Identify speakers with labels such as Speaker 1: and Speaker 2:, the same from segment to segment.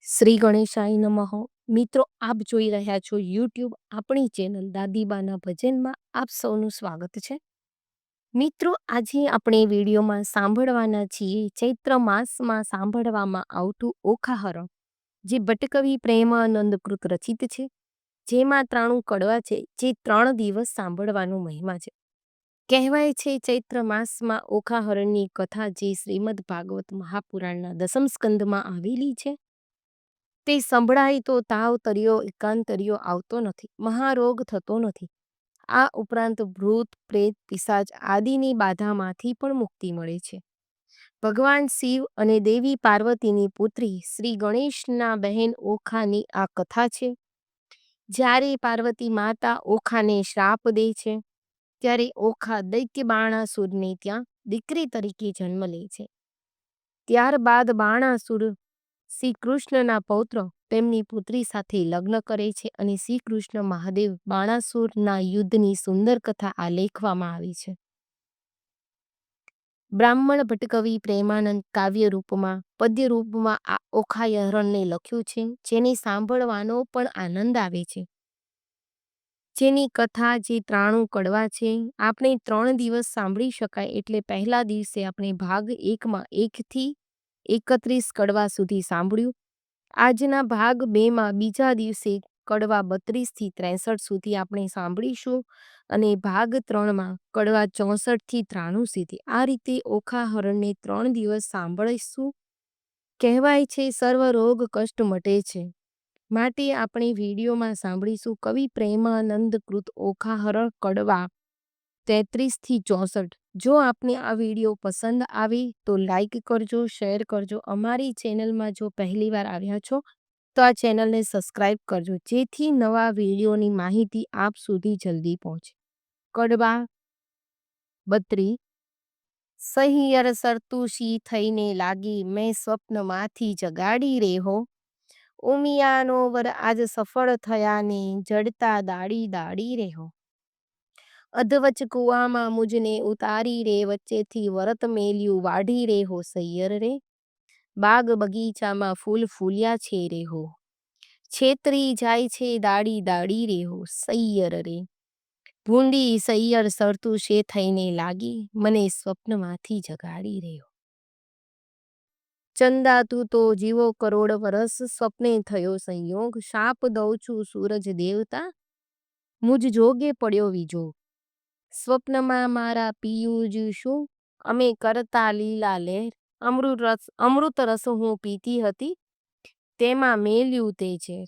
Speaker 1: શ્રી ગણેશાય નમઃ. મિત્રો, આપ જોઈ રહ્યા છો યુટ્યુબ આપણી ચેનલ દાદીબાના ભજનમાં આપ સૌનું સ્વાગત છે. મિત્રો, આજે આપણે વિડીયોમાં સાંભળવાના છીએ ચૈત્ર માસમાં સાંભળવામાં આવતું ઓખાહરણ, જે ભટ્ટકવિ પ્રેમાનંદકૃત રચિત છે, જેમાં 93 કડવા છે, જે 3 દિવસ સાંભળવાનો મહિમા છે. કહેવાય છે ચૈત્ર માસમાં ઓખાહરણની કથા જે શ્રીમદ ભાગવત મહાપુરાણના દસમ સ્કંદમાં આવેલી છે, તે સંભળાય તો તાવ તર્યો એકાંતર્યો આવતો નથી, મહારોગ થતો નથી. આ ઉપરાંત ભૂત પ્રેત પિશાચ આદિની બાધામાંથી પણ મુક્તિ મળે છે. ભગવાન શિવ અને દેવી પાર્વતીની પુત્રી શ્રી ગણેશના બહેન ઓખાની આ કથા છે. જ્યારે પાર્વતી માતા ઓખાને શ્રાપ દે છે, ત્યારે ઓખા દૈત્ય બાણાસુરને ત્યાં દીકરી તરીકે જન્મ લે છે. ત્યારબાદ બાણાસુર શ્રી કૃષ્ણના પૌત્ર તેમની પુત્રી સાથે લગ્ન કરે છે અને શ્રી કૃષ્ણ મહાદેવ બાણાસુરના યુદ્ધની સુંદર કથા આલેખવામાં આવી છે. બ્રાહ્મણ ભટ્ટકવિ પ્રેમાનંદ કાવ્ય રૂપમાં પદ્ય રૂપમાં આ ઓખાહરણને લખ્યું છે, જેને સાંભળવાનો પણ આનંદ આવે છે. જેની કથા જે 93 કડવા છે, આપણે 3 દિવસ સાંભળી શકાય એટલે પહેલા દિવસે આપણે ભાગ 1માં 1 થી 31 કડવા સુધી સાંભળ્યું. આજના ભાગ 2માં બીજા દિવસે કડવા 32 થી 63 સુધી આપણે સાંભળીશું અને ભાગ 3માં કડવા 64 થી 93 સુધી. આ રીતે ઓખાહરણને 3 દિવસ સાંભળીશું. કહેવાય છે સર્વ રોગ કષ્ટ મટે છે, માટે આપણે વિડીયોમાં સાંભળીશું કવિ પ્રેમાનંદકૃત ઓખાહરણ કડવા 33 થી 64. જો આપને આ વિડીયો પસંદ આવે તો લાઈક કરજો, શેર કરજો. અમારી ચેનલમાં જો પહેલીવાર આવ્યા છો તો આ ચેનલને સબસ્ક્રાઈબ કરજો, જેથી નવા વિડીયોની માહિતી આપ સુધી જલ્દી પહોંચે. કડવા 32. સહિયર સરતુશી થઈને લાગી, મેં સ્વપ્નમાંથી જગાડી રેહો. ઉમિયાનો વર આજ સફળ થયા ને, જડતા દાડી દાડી રેહો. અધવચ કુવામાં મુજને ઉતારી રે, વચ્ચેથી વરત મેલ્યું વાઢી રેહો સૈયર રે. બાગ બગીચામાં ફૂલ ફૂલ્યા છે રેહો, છેતરી જાય છે દાડી દાડી રેહો સૈયર રે. ભૂંડી સૈયર સરતુશે થઈને લાગી, મને સ્વપ્નમાંથી જગાડી રેહો. ચંદા તું તો જીવો કરોડ વરસ, સ્વપ્ને થયો સંયોગ. શાપ દઉં છું સૂરજ દેવતા, મુજ જોગે પડ્યો વિજોગ. સ્વપ્નમાં મારા પિયુજ શું, અમે કરતા લીલા લહેર. અમૃત રસ હું પીતી હતી, તેમાં મેલ્યું તે ઝેર.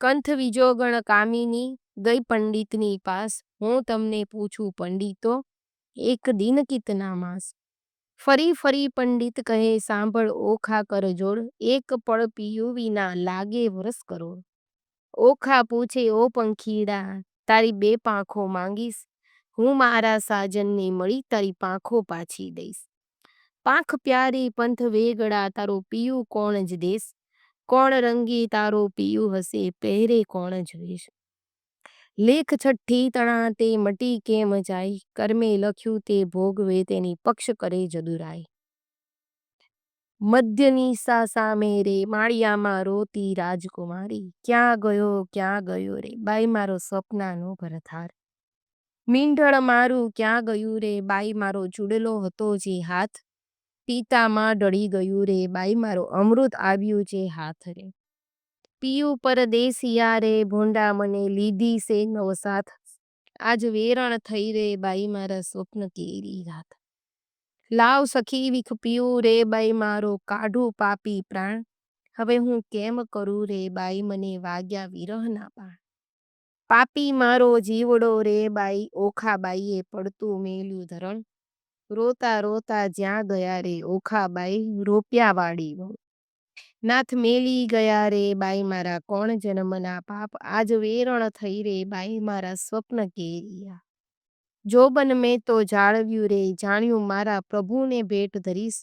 Speaker 1: કંથ વિજોગણ કામિની ગઈ પંડિતની પાસ, હું તમને પૂછું પંડિતો, એક દિન કિતના માસ. ફરી ફરી પંડિત કહે સાંભળ ઓખા કર જોડ, એક પળ પીયું વિના લાગે વરસ કરોડ. ઓખા પૂછે ઓ પંખીડા, તારી 2 પાંખો માંગીશ, હું મારા સાજનને મળી તારી પાંખો પાછી દઈશ. પાંખ પ્યારી પંથ વેગડા, તારો પિયું કોણ જ દેશ. કોણ રંગી તારો પિયું હશે, પહેરે કોણ જ વેશ. લેખ છઠ્ઠી તણા તે મટી કેમ જાય, કર્મે લખ્યું તે ભોગવે તેની પક્ષ કરે જદુરાય. મધ્યનિશા સામે રે, માળિયામાં રોતી રાજકુમારી, ક્યાં ગયો રે બાઈ મારો સ્વપ્નાનો ભરથાર. મીંઢળ મારું ક્યાં ગયું રે, બાઈ મારો ચૂડલો હતો જે હાથ. પિતામાં ઢળી ગયું રે, બાઈ મારો અમૃત આવ્યું જે હાથ રે. પિયું પરદેશિયા રે, ભોંડા મને લીધી સે નવસાથ. આજ વેરણ થઈ રે, બાઈ મારા સ્વપ્ન કેરી રાત. લાવ સખી વિખ પીવું રે, બાઈ મારો કાઢું પાપી પ્રાણ. હવે હું કેમ કરું રે, બાઈ મને વાગ્યા વિરહના બાણ. પાપી મારો જીવડો રે, બાઈ ઓખા બાઈએ પડતું મેલ્યું ધરણ. રોતા રોતા જ્યાં ગયા રે, ઓખા બાઈ રોપ્યા વાડી વણ. નાથ મેલી ગયા રે, બાઈ મારા કોણ જન્મના પાપ. આજ વેરણ થઈ રે, બાઈ મારા સ્વપ્ન કેરિયા. જોબન મેં તો જાળવ્યું રે, જાણ્યું મારા પ્રભુને ભેટ ધરીશ.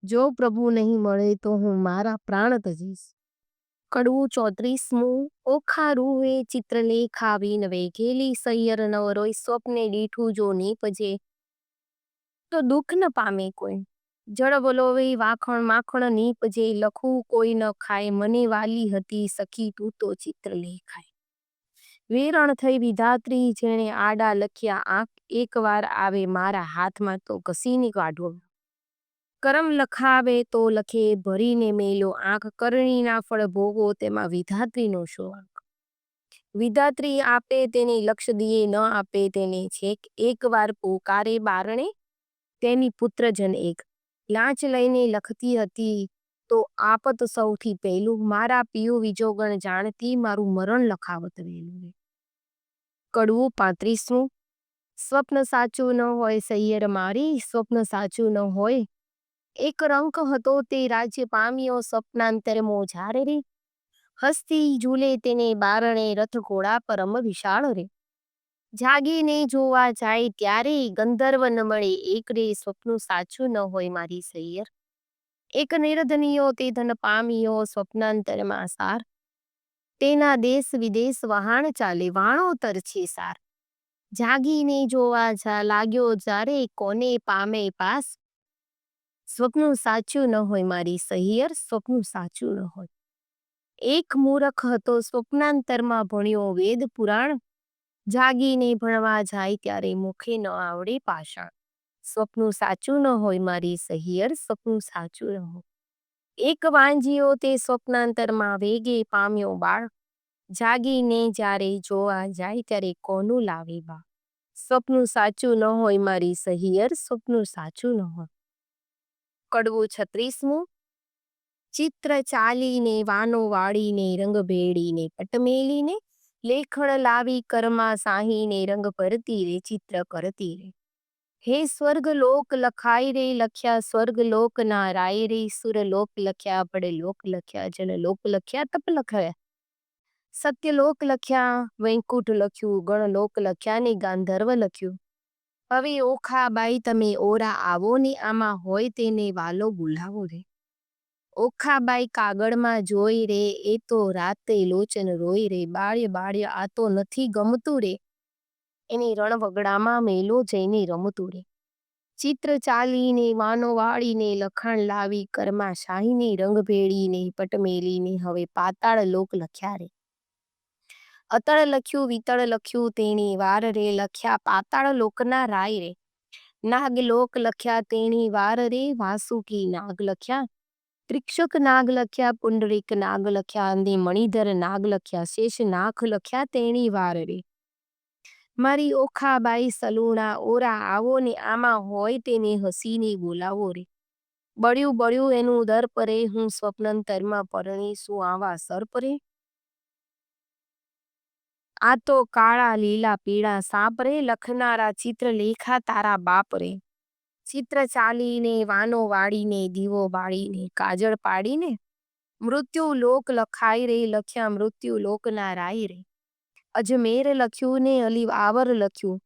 Speaker 1: જો પ્રભુ નહીં મળે તો હું મારા પ્રાણ તજીશ. કડવું 34મું. ઓખા રૂહે ચિત્રલેખા વિનવે, ઘેલી સૈયર નવ રોય, સ્વપ્ને દીઠું જો નીપજે તો દુઃખ ન પામે કોઈ. જળ વલોવે વાખણ માખણ નીપજે, લખું કોઈ ન ખાય, મને વાલી હતી સખી તું તો ચિત્ર લેખાય. વેરણ થઈ વિધાત્રી જેણે આડા લખ્યા આંખ, એકવાર આવે મારા હાથમાં તો ઘસીને કાઢો. કરમ લખાવે તો લખે ભરીને મેલો આંખ, કરણીના ફળ ભોગો તેમાં વિધાત્રીનો શો વાંક. વિધાત્રી આપે તેને લક્ષ દિયે, ન આપે તેને છેક, એકવાર પોકારે બારણે તેની પુત્રજન એક. લાંચ લઈને લખતી હતી તો આપત સૌથી પહેલું, મારા પિયું વિજોગણ જાણતી મારું મરણ લખાવત વહેલું. કડવું 35મું. સ્વપ્ન સાચું ન હોય સૈયર મારી, સ્વપ્ન સાચું ન હોય. એક રંક હતો તે રાજ્ય પામ્યો, સ્વપ્નાંતરમો ઝારે રે. હસ્તી ઝૂલે તેને બારણે, રથ ઘોડા પરમ વિશાળ રે. જાગીને જોવા જાય ત્યારે ગંધર્વ ન મળે એક રે, સ્વપ્નું સાચું ન હોય મારી સૈયર. એક નિર્ધનિયો તે ધન પામ્યો, સ્વપ્નાંતરમાં સાર. તેના દેશ વિદેશ વહાણ ચાલે, વાણો તરછે સાર. જાગીને જોવા લાગ્યો જ્યારે કોને પામે પાસ. સ્વપ્નું સાચું ન હોય મારી સહિયર, સ્વપ્નું સાચું ન હોય. એક મૂરખ હતો સ્વપ્નાંતરમાં ભણ્યો વેદ પુરાણ, જાગીને ભણવા જાય ત્યારે મુખે ન આવડે પાષાણ. સ્વપ્નું સાચું ન હોય મારી સહિયર, સ્વપ્નું સાચું ન હોય. એક વાંજીયો તે સ્વપ્નાંતરમાં વેગે પામ્યો બાળ, જાગીને જ્યારે જોવા જાય ત્યારે કોનું લાવે બા. સ્વપ્નું સાચું ન હોય મારી સહિયર, સ્વપ્નું સાચું ન હોય. કડવું 36મું. ચિત્ર ચાલીને વાનો વાળીને રંગ ભેળીને પટમેલીને, લેખણ લાવી કરમાં સાહીને રંગ ભરતી રે, ચિત્ર કરતી રે. હે સ્વર્ગ લોક લખાય રે, લખ્યા સ્વર્ગ લોક ના રાય રે. સુર લોક લખ્યા બડે લોક લખ્યા, જન લોક લખ્યા તપ લખ્યા. સત્યલોક લખ્યા વૈકુંઠ લખ્યું, ગણ લોક લખ્યા ને ગાંધર્વ લખ્યું. હવે ઓખાબાઈ તમે ઓરા આવો ને, આમાં હોય તેને વાલો બોલાવો રે. ઓખાબાઈ કાગળમાં જોઈ રે, એ તો રાતે લોચન રોઈ રે. બાળ્ય બાળ્ય આ તો નથી ગમતું રે, એની રણવગડામાં મેલો જઈને રમતું રે. ચિત્ર ચાલીને વાનો વાળીને લખાણ લાવી કરમાં શાહીને રંગ ભેળીને પટમેલીને, હવે પાતાળ લોક લખ્યા રે. અતળ લખ્યું વિતળ લખ્યું તેણી વાર રે, લખ્યા પાતાળ લોકના રાય રે. નાગ લોક લખ્યા તેણી વાર રે, વાસુકી નાગ લખ્યા. ત્રિક્ષક નાગ લખ્યા, પુંડરીક નાગ લખ્યા, અંધે મણિધર નાગ લખ્યા, શેષ નાગ લખ્યા તેણી વાર રે. મારી ઓખાબાઈ સલૂણા ઓરા આવો ને, આમાં હોય તેને હસીને બોલાવો રે. બળ્યું બળ્યું એનું દર પરે, હું સ્વપ્નંતરમાં પરણી શું આવા સર પરે. આ તો કાળા લીલા પીળા સાપ રે, લખનારા ચિત્ર લેખા તારા બાપ રે. ચિત્ર ચાલીને વાનો વાળીને દીવો બાળીને કાજળ પાડીને, મૃત્યુ લોક લખાય રે, લખ્યા મૃત્યુ લોકના રાય રે. અજમેર લખ્યું ને અલીવ આવર લખ્યું,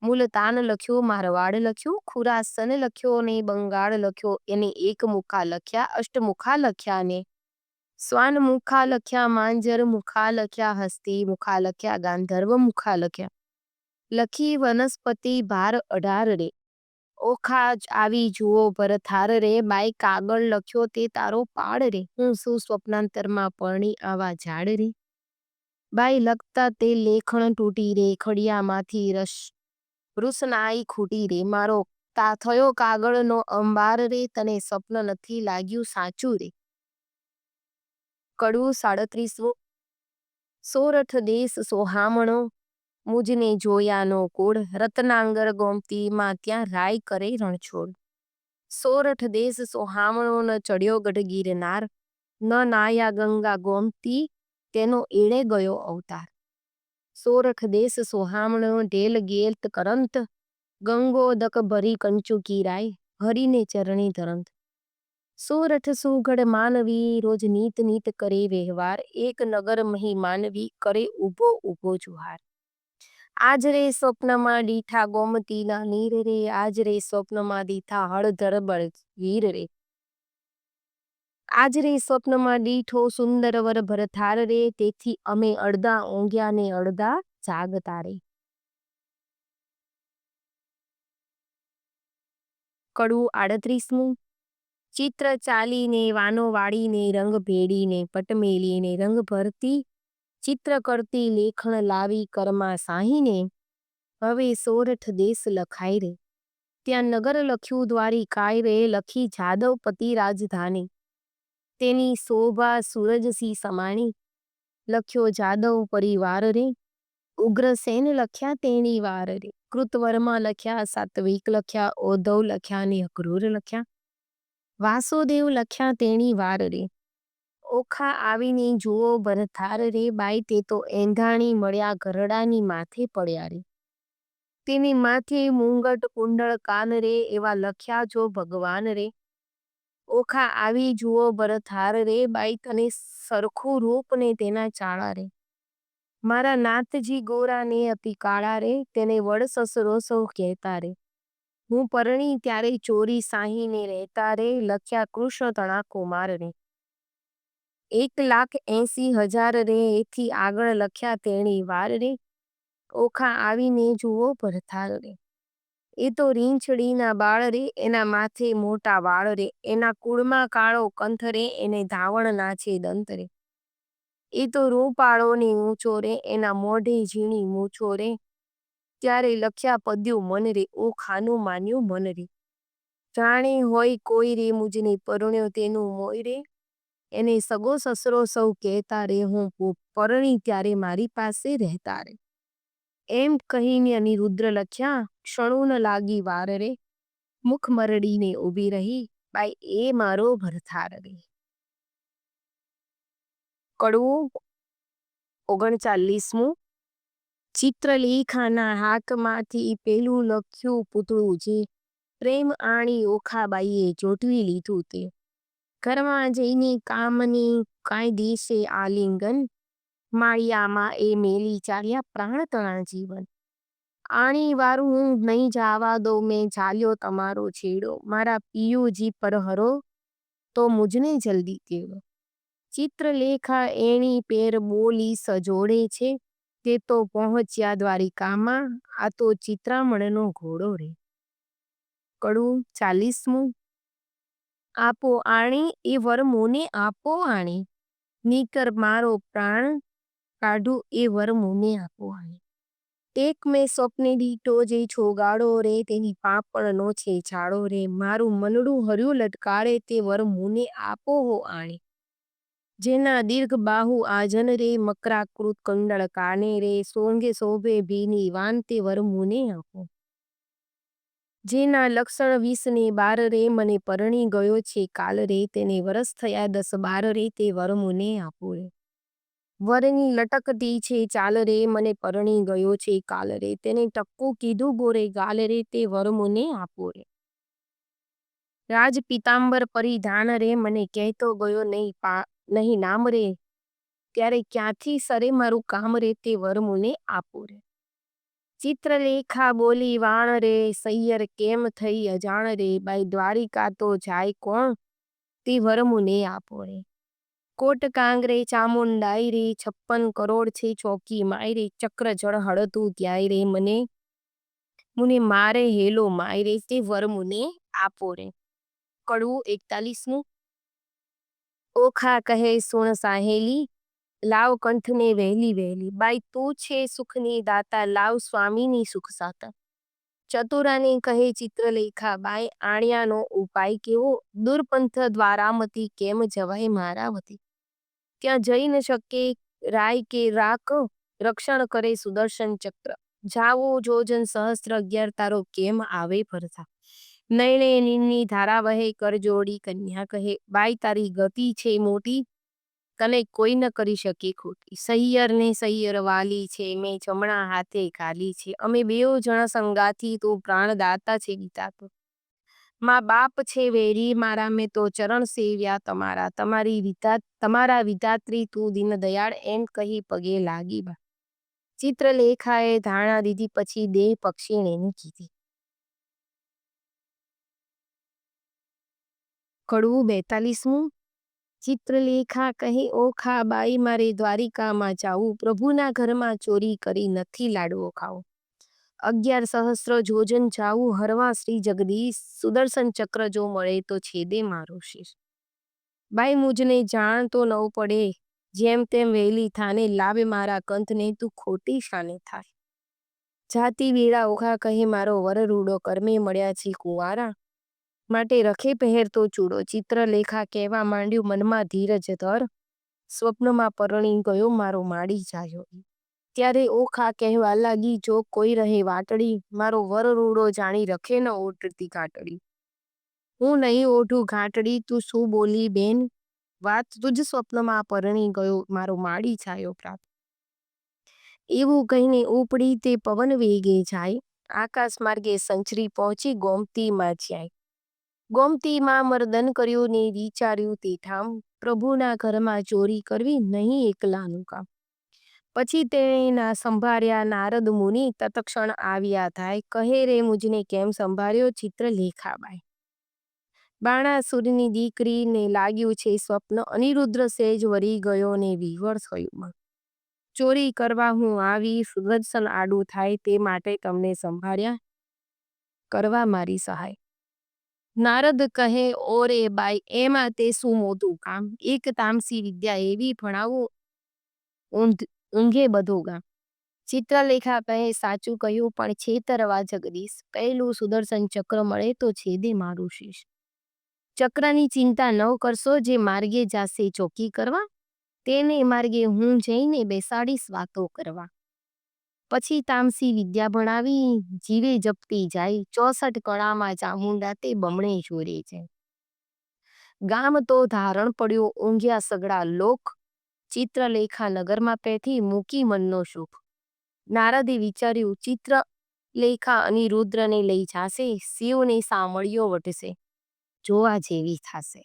Speaker 1: મુલતાન લખ્યું મારવાડ લખ્યું, ખુરાસન લખ્યો ને બંગાળ લખ્યો. એને એક મુખા લખ્યા, અષ્ટમુખા લખ્યા ને સ્વાન મુખા લખ્યા, માંજર મુખા લખ્યા, હસ્તી મુખા લખ્યા, ગાંધર્વ મુખા લખ્યા. લખી વનસ્પતિ ભાર 18 રે. ઓખા આવી જુઓ ભરથાર રે, બાઈ કાગળ લખ્યો તે તારો પાડ રે. હું શું સ્વપ્નાંતરમાં પરણી આવા ઝાડ રે. બાઈ લખતા તે લેખણ તૂટી રે, ખડિયામાંથી રૂસનાઈ ખૂટી રે. મારો થયો કાગળનો અંબાર રે, તને સ્વપ્ન નથી લાગ્યું સાચું રે. કડવું 37મું. સોરઠ દેશ સોહામણો, મુજને જોયાનો કોડ, રત્નાંગર ગોમતીમાં ત્યાં રાય કરે રણછોડ. સોરઠ દેશ સોહામણો ન ચડ્યો ગઢ ગિરનાર, ન નાયા ગંગા ગોમતી તેનો એળે ગયો અવતાર. સોરઠ દેશ સોહામણો ઢેલ ગેલ્ત કરંત, ગંગોદક ભરી કંચુકી રાય, હરીને ચરણી ધરંત. સોરઠ સુગઢ માનવી રોજ નીત નીત કરે વ્યવહાર, એક નગર મહી માનવી કરે ઊભો ઊભો જુહાર. આજ રે સ્વપ્નમાં દીઠા ગોમતીના નીર રે, આજ રે સ્વપ્નમાં દીઠા હળધર બળ વીર રે. આજ રે સ્વપ્નમાં દીઠો સુંદર વર ભરથાર રે, તેથી અમે અડધા ઊંઘ્યા ને અડધા જાગતા રે. કડવું 38મું. ચિત્ર ચાલીને વાનો વાળીને રંગ ભેડીને પટ મેલીને રંગ ભરતી ચિત્ર કરતી લેખણ લાવી કરમાં સાહીને હવે સોરઠ દેશ લખાય રે ત્યાં નગર લખ્યું દ્વારિકાય રે લખી જાદવપતિ રાજધાની તેની શોભા સૂરજસી સમાણી લખ્યો જાદવ પરિવાર રે ઉગ્રસેન લખ્યા તેણી વાર રે કૃતવર્મા લખ્યા સાત્વિક લખ્યા ઓધવ લખ્યા ને અક્રૂર લખ્યા વાસુદેવ લખ્યા તેણી વાર રે ઓખા આવીને જુઓ ભરથાર રે બાઈ તે તો એંધાણી મળ્યા ગરડાની માથે પડ્યા રે તેની માથે મુંગટ કુંડળ કાન રે એવા લખ્યા જો ભગવાન રે ઓખા આવી જુઓ ભરથાર રે બાઈ તને સરખું રૂપ ને તેના ચાળા રે મારા નાથજી ગોરા ને અતિ કાળા રે તેને વડ સસરો સૌ કહેતા રે હું પરણી ત્યારે ચોરી સાહીને રહેતા રે લખ્યા કૃષ્ણ તણા કુમાર રે 1,80,000 રે એથી આગળ લખ્યા તેણી વાર રે ઓખા આવીને જુઓ ભરથાર રે એ તો રીંછડીના બાળ રે એના માથે મોટા વાળ રે એના કુળમાં કાળો કંથ રે એને ધાવણ નાચે દંત રે એ તો રૂપાળો ને ઊંચો રે એના મોઢે ઝીણી મૂછો રે ત્યારે લખ્યા પદ્યું મન રે ઓખાનું માન્યું મન રે જાણે હોય કોઈ રે મુજને પરણ્યો તેનું મોય રે એને સગો સસરો સૌ કહેતા રે હું પરણી ત્યારે મારી પાસે રહેતા રે એમ કહીને અનિરુદ્ર લખ્યા ક્ષણું ન લાગી વાર રે મુખ મરડીને ઊભી રહી બાઈ એ મારો ભરથાર રે કડવું 39મું ચિત્રલેખાના હાથમાંથી પેલું લખ્યું પૂતળું જે પ્રેમ આણી ઓખાબાઈએ ચોંટવી લીધું તે ઘરમાં જઈને કામની કાંઈ દેશે આલિંગન માળિયામાં એ મેલી ચાલ્યા પ્રાણ તણા જીવન આણી વારું હું નહીં જાવા દો મેં ચાલ્યો તમારો છેડો મારા પિયુજી પર હરો તો મુજને જલ્દી તેડો ચિત્રલેખા એણી પેર બોલી સજોડે છે તે તો પહોંચ્યા દ્વારિકામાં આ તો ચિત્રામણનો ઘોડો રે કડવું 40મું આપો આણી એ વર મોને આપો આણી નીકર મારો પ્રાણ કાઢું એ વર મોને આપો આણી એક મેં સ્વપ્ને દીઠો જે છોગાડો રે તેની પાપણનો છે છાડો રે મારું મનડું હર્યું લટકાળે તે વર મોને આપો હો આણી જેના દીર્ઘ બાહુ આજન રે મકરાકૃત કંડળ કાને રે સોંગે શોભે ભીની વાન તે વર મોને આપો જેના લક્ષણ 20 ને 12 રે મને પરણી ગયો છે કાલ રે તેને વરસ થયા 10-12 રે તે વર મને આપો રે વરની લટકતી છે ચાલ રે મને પરણી ગયો છે કાલ રે તેને ટક્કું કીધું ગોરે ગાલ રે તે વર મને આપો રે રાજ પિતાંબર પરિધાન રે મને કહેતો ગયો નહીં નામ રે ત્યારે ક્યાંથી સરે મારું કામ રે તે વર મને આપો રે ચિત્રલેખા બોલી વાણ રે સૈયર કેમ થઈ અજાણ રે બાઈ દ્વારિકા તો જાય કોણ તે વર મને આપો રે કોટ કાંગરે ચામુંડાઈ રે 56 કરોડ છે ચોકી માય રે ચક્ર જળ હળતું ત્યાંય રે મુને મારે હેલો માય રે તે વર મને આપો રે કડવું 41મું ઓખા કહે સુણ સાહેલી લાવ કંઠને વહેલી વહેલી બાઈ તું છે સુખની દાતા લાવ સ્વામીની સુખ સાતા ચતુરાને કહે ચિત્રલેખા બાઈ આણ્યાનો ઉપાય કેવો દુર્પંથ દ્વારામતી કેમ જવાય મારાવતી ત્યાં જઈ ન શકે રાય કે રાખ રક્ષણ કરે સુદર્શન ચક્ર જાવો જોજન સહસ્ત્ર 11 તારો કેમ આવે ફરતા નયણે નીરની ધારા વહે કર જોડી કન્યા કહે બાઈ તારી ગતિ છે મોટી તને કોઈ ન કરી શકે ખોટી સૈયર ને સૈયર વાલી છે મેં જમણા હાથે ખાલી છે અમે બેઉ જણા સંગાથી તું પ્રાણદાતા છે ગીતા તો મા બાપ છે વેરી મારા મેં તો ચરણ સેવ્યા તમારા તમારા વિધાત્રી તું દીન દયાળ એમ કહી પગે લાગી બા ચિત્રલેખાએ ધારણા દીધી પછી દેહ પક્ષીને કીધી કડવું 42મું ચિત્રલેખા કહે ઓખા બાઈ મારે દ્વારિકામાં જાવું પ્રભુના ઘરમાં ચોરી કરી નથી લાડવો ખાવો 11 સહસ્ત્ર જોજન જાવું હરવા શ્રી જગદીશ, સુદર્શન ચક્ર જો મળે તો છેદે મારો શીશ. બાઈ મુજને જાણ તો ન પડે, જેમ તેમ વહેલી થાને, લાવે મારા કંથને તું ખોટી શાને થાય. જાતિ વેળા ઓખા કહે મારો વર રૂડો, કર્મે મળ્યા છે કુંવારા, માટે રખે પહેરતો ચૂડો. ચિત્રલેખા કહેવા માંડ્યું મનમાં ધીરજ ધર, સ્વપ્નમાં પરણી ગયો મારો માડી જાયો. ત્યારે ઓખા કહેવા લાગી જો કોઈ રહે વાટડી, મારો વર રૂડો જાણી રખે ન ઓઢતી ઘાટડી. હું નહીં ઓઢું ઘાટડી, તું શું બોલી બેન, વાત તુજ સ્વપ્નમાં પરણી ગયો મારો માડી જાયો પ્રાત. એવું કહીને ઉપડી તે પવન વેગે જાય, આકાશ માર્ગે સંચરી પહોંચી ગોમતીમાં જાય. ગોમતીમાં મર્દન કર્યું ને વિચાર્યું તે ઠામ, પ્રભુના ઘરમાં ચોરી કરવી નહીં એકલાનું કામ. પછી તેણે ના સંભાળ્યા નારદ મુનિ, તત્ક્ષણ આવ્યા થાય, કહે રે મુજને કેમ સંભાળ્યો ચિત્રલેખાબાઈ. બાણાસુરની દીકરીને લાગ્યું છે સ્વપ્ન, અનિરુદ્ર સેજ વરી ગયો ને વિવર થયું. ચોરી કરવા હું આવી, સુદર્શન આડું થાય, તે માટે તમને સંભાળ્યા, કરવા મારી સહાય. નારદ કહે ઓરે બાઈ, એમાં તે શું મોટું કામ, એક તામસી વિદ્યા એવી ભણાવું, ઊંઘે બધું ગામ. ચિત્રલેખા કહે સાચું કહ્યું, પણ છેતરવા જગદીશ, પહેલું સુદર્શન ચક્ર મળે તો છેદે મારું શીશ. ચક્રની ચિંતા ન કરશો, જે માર્ગે જાશે ચોકી કરવા, તેને માર્ગે હું જઈને બેસાડીશ વાતો કરવા. પછી તામસી વિદ્યા ભણાવી, જીવે જપતી જાય, 64 કળામાં ચામુંડા તે બમણે જોરે છે. ગામ તો ધારણ પડ્યો, ઊંઘ્યા સગડા લોક, ચિત્રલેખા નગરમાં પેથી મૂકી મનનો સુખ. નારદે વિચાર્યું ચિત્રલેખા અનિરુદ્રને લઈ જાશે, શિવને સામળિયો વટશે, જોવા જેવી થાશે.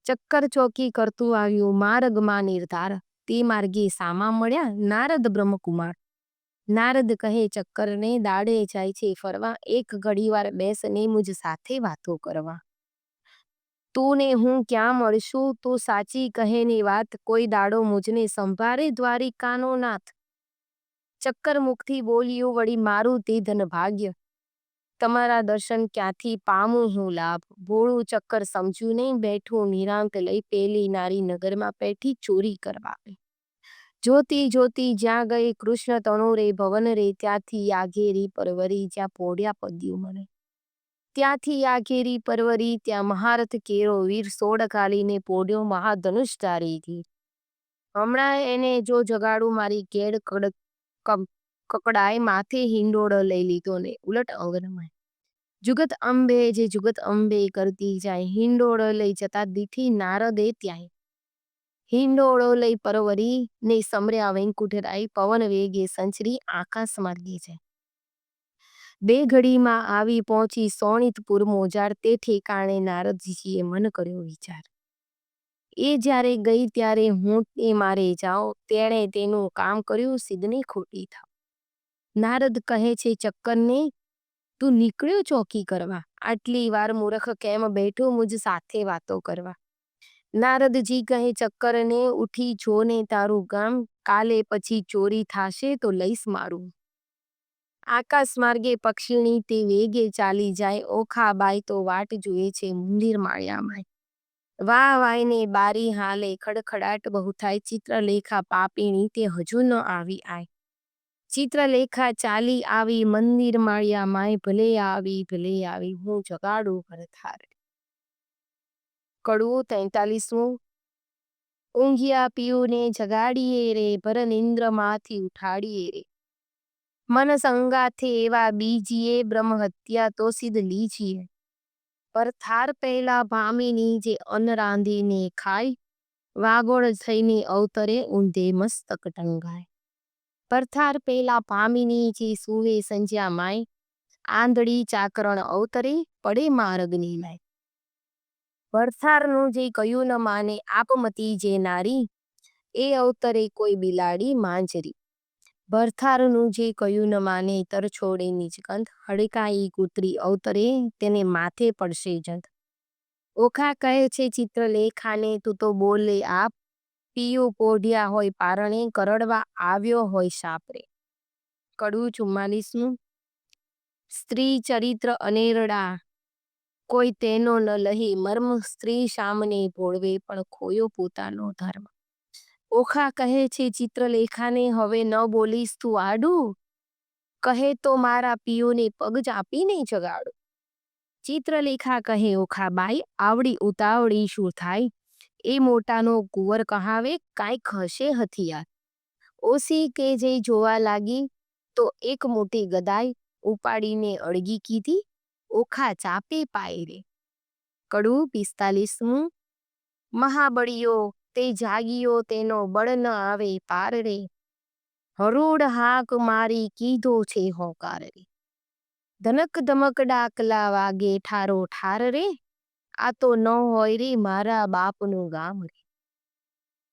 Speaker 1: ચક્કર ચોકી કરતું આવ્યું માર્ગમાં નિર્ધાર, તે માર્ગે સામા મળ્યા નારદ બ્રહ્મકુમાર. નારદ કહે ચક્કરને દાડે જાય છે ફરવા, એક ઘડીવાર બેસને મુજ સાથે વાતો કરવા. તું ને હું ક્યાં મળશું, તું સાચી કહે ને વાત, કોઈ દાડો મુજને સંભારે દ્વારિકાનો નાથ. ચક્કર મુખથી બોલ્યું વળી મારું તે ધન ભાગ્ય, તમારા દર્શન ક્યાંથી પામું હું લાભ. ભોળું ચક્કર સમજ્યું નહીં, બેઠું નિરાંત લઈ, પેલી નારી નગરમાં પેઠી ચોરી કરવા. જોતી જોતી જ્યાં ગઈ કૃષ્ણ તણુ રે ભવન રે, ત્યાંથી આઘેરી પરવરી જ્યાં પોઢ્યા પદ્યું મને. ત્યાંથી આઘેરી પરવરી ત્યાં મહારથ કેરો વીર, સોડ કાલીને પોઢ્યો મહાધનુષ ધારીથી. હમણાં એને જો જગાડું મારી કેડ કકડાય, માથે હિંડોળ લઈ લીધો ને ઉલટ અંગનમાં. જુગત અંબે જે જુગત અંબે કરતી જાય, હિંડોળ લઈ જતા દીઠી નારદે ત્યાંય. હિંડોળો લઈ પરવરી ને સમર્યા વૈકુંઠરાય, પવન વેગે સંચરી આકાશ માર્ગે છે. બે ઘડીમાં આવી પહોંચી સોણિતપુર મોજાર, તે ઠેકાણે નારદજીએ મન કર્યો વિચાર. એ જ્યારે ગઈ ત્યારે હું તે મારે જાઉં, તેણે તેનું કામ કર્યું સિદ્ધને ખોટી થાવ. નારદ કહે છે ચક્કરને તું નીકળ્યો ચોકી કરવા, આટલી વાર મૂર્ખ કેમ બેઠો મુજ સાથે વાતો કરવા. નારદજી કહે ચક્કરને ઉઠી જો ને તારું ગામ, કાલે પછી ચોરી થાશે તો લઈશ મારું. આકાશ માર્ગે પક્ષીણી તે વેગે ચાલી જાય, ઓખા બાઈ તો વાટ જુએ છે મંદિર માળિયામાં. વાહ વાયને બારી હાલે ખડખડાટ બહુ થાય, ચિત્રલેખા પાપીણી તે હજુ ન આવી આય. ચિત્રલેખા ચાલી આવી મંદિર માળિયામાં, ભલે આવી હું જગાડું ઘર થારે. કડવું 43મું. ઊંઘિયા પિયુને જગાડીએ રે, ભર નિંદ્રમાંથી ઉઠાડીએ રે. મન સંગાથે એવા બીજીએ, બ્રહ્મ હત્યા તો સિદ્ધ લીજીએ. પર થાર પહેલા ભામીની જે અન્ન રાંધીને ખાય, વાગોળ થઈને અવતરે ઊંધે મસ્તક ટંગાય. પરથાર પેલા પામીની જે સુવે સંજ્યા માય, આંધળી ચાકરણ અવતરે પડે માર્ગની લાય. પરથારનું જે કયું ન માને આપમતી જે નારી, એ અવતરે કોઈ બિલાડી માંજરી. ભરથારનું જે કયું ન માને તર છોડે નિજગંધ, હડકાઈ કૂતરી અવતરે તેને માથે પડશે જંત. ઓખા કહે છે ચિત્રલેખાને તું તો બોલે આપ, પિયું પોઢ્યા હોય પારણે, કરડવા આવ્યો હોય સાપરે. કડવું 44મું. સ્ત્રી ચરિત્ર અનેરડા કોઈ તેનો ન લહી મર્મ, સ્ત્રી સામને ભોળવે પણ ખોયો પોતાનો ધર્મ. ઓખા કહે છે ચિત્રલેખાને, હવે ન બોલીશ તું આડું, કહે તો મારા પિયોને પગ ચાપીને જગાડું. ચિત્રલેખા કહે ઓખા બાઈ, આવડી ઉતાવળી શું થાય, એ મોટાનો કુંવર કહાવે કાંઈક હશે હથિયાર. ઓસી કે જે જોવા લાગી તો એક મોટી ગદાઈ ઉપાડીને અળગી કીધી, ઓખા ચાપે પાય રે. કડવું 45મું. મહાબળિયો તે જાગિયો તેનો બળ ન આવે પાર રે, હરોડ હાક મારી કીધો છે હોકાર રે. ધનક ધમક ડાકલા વાગે ઠારો ઠાર રે, આ તો ન હોય રે મારા બાપનું ગામ રે.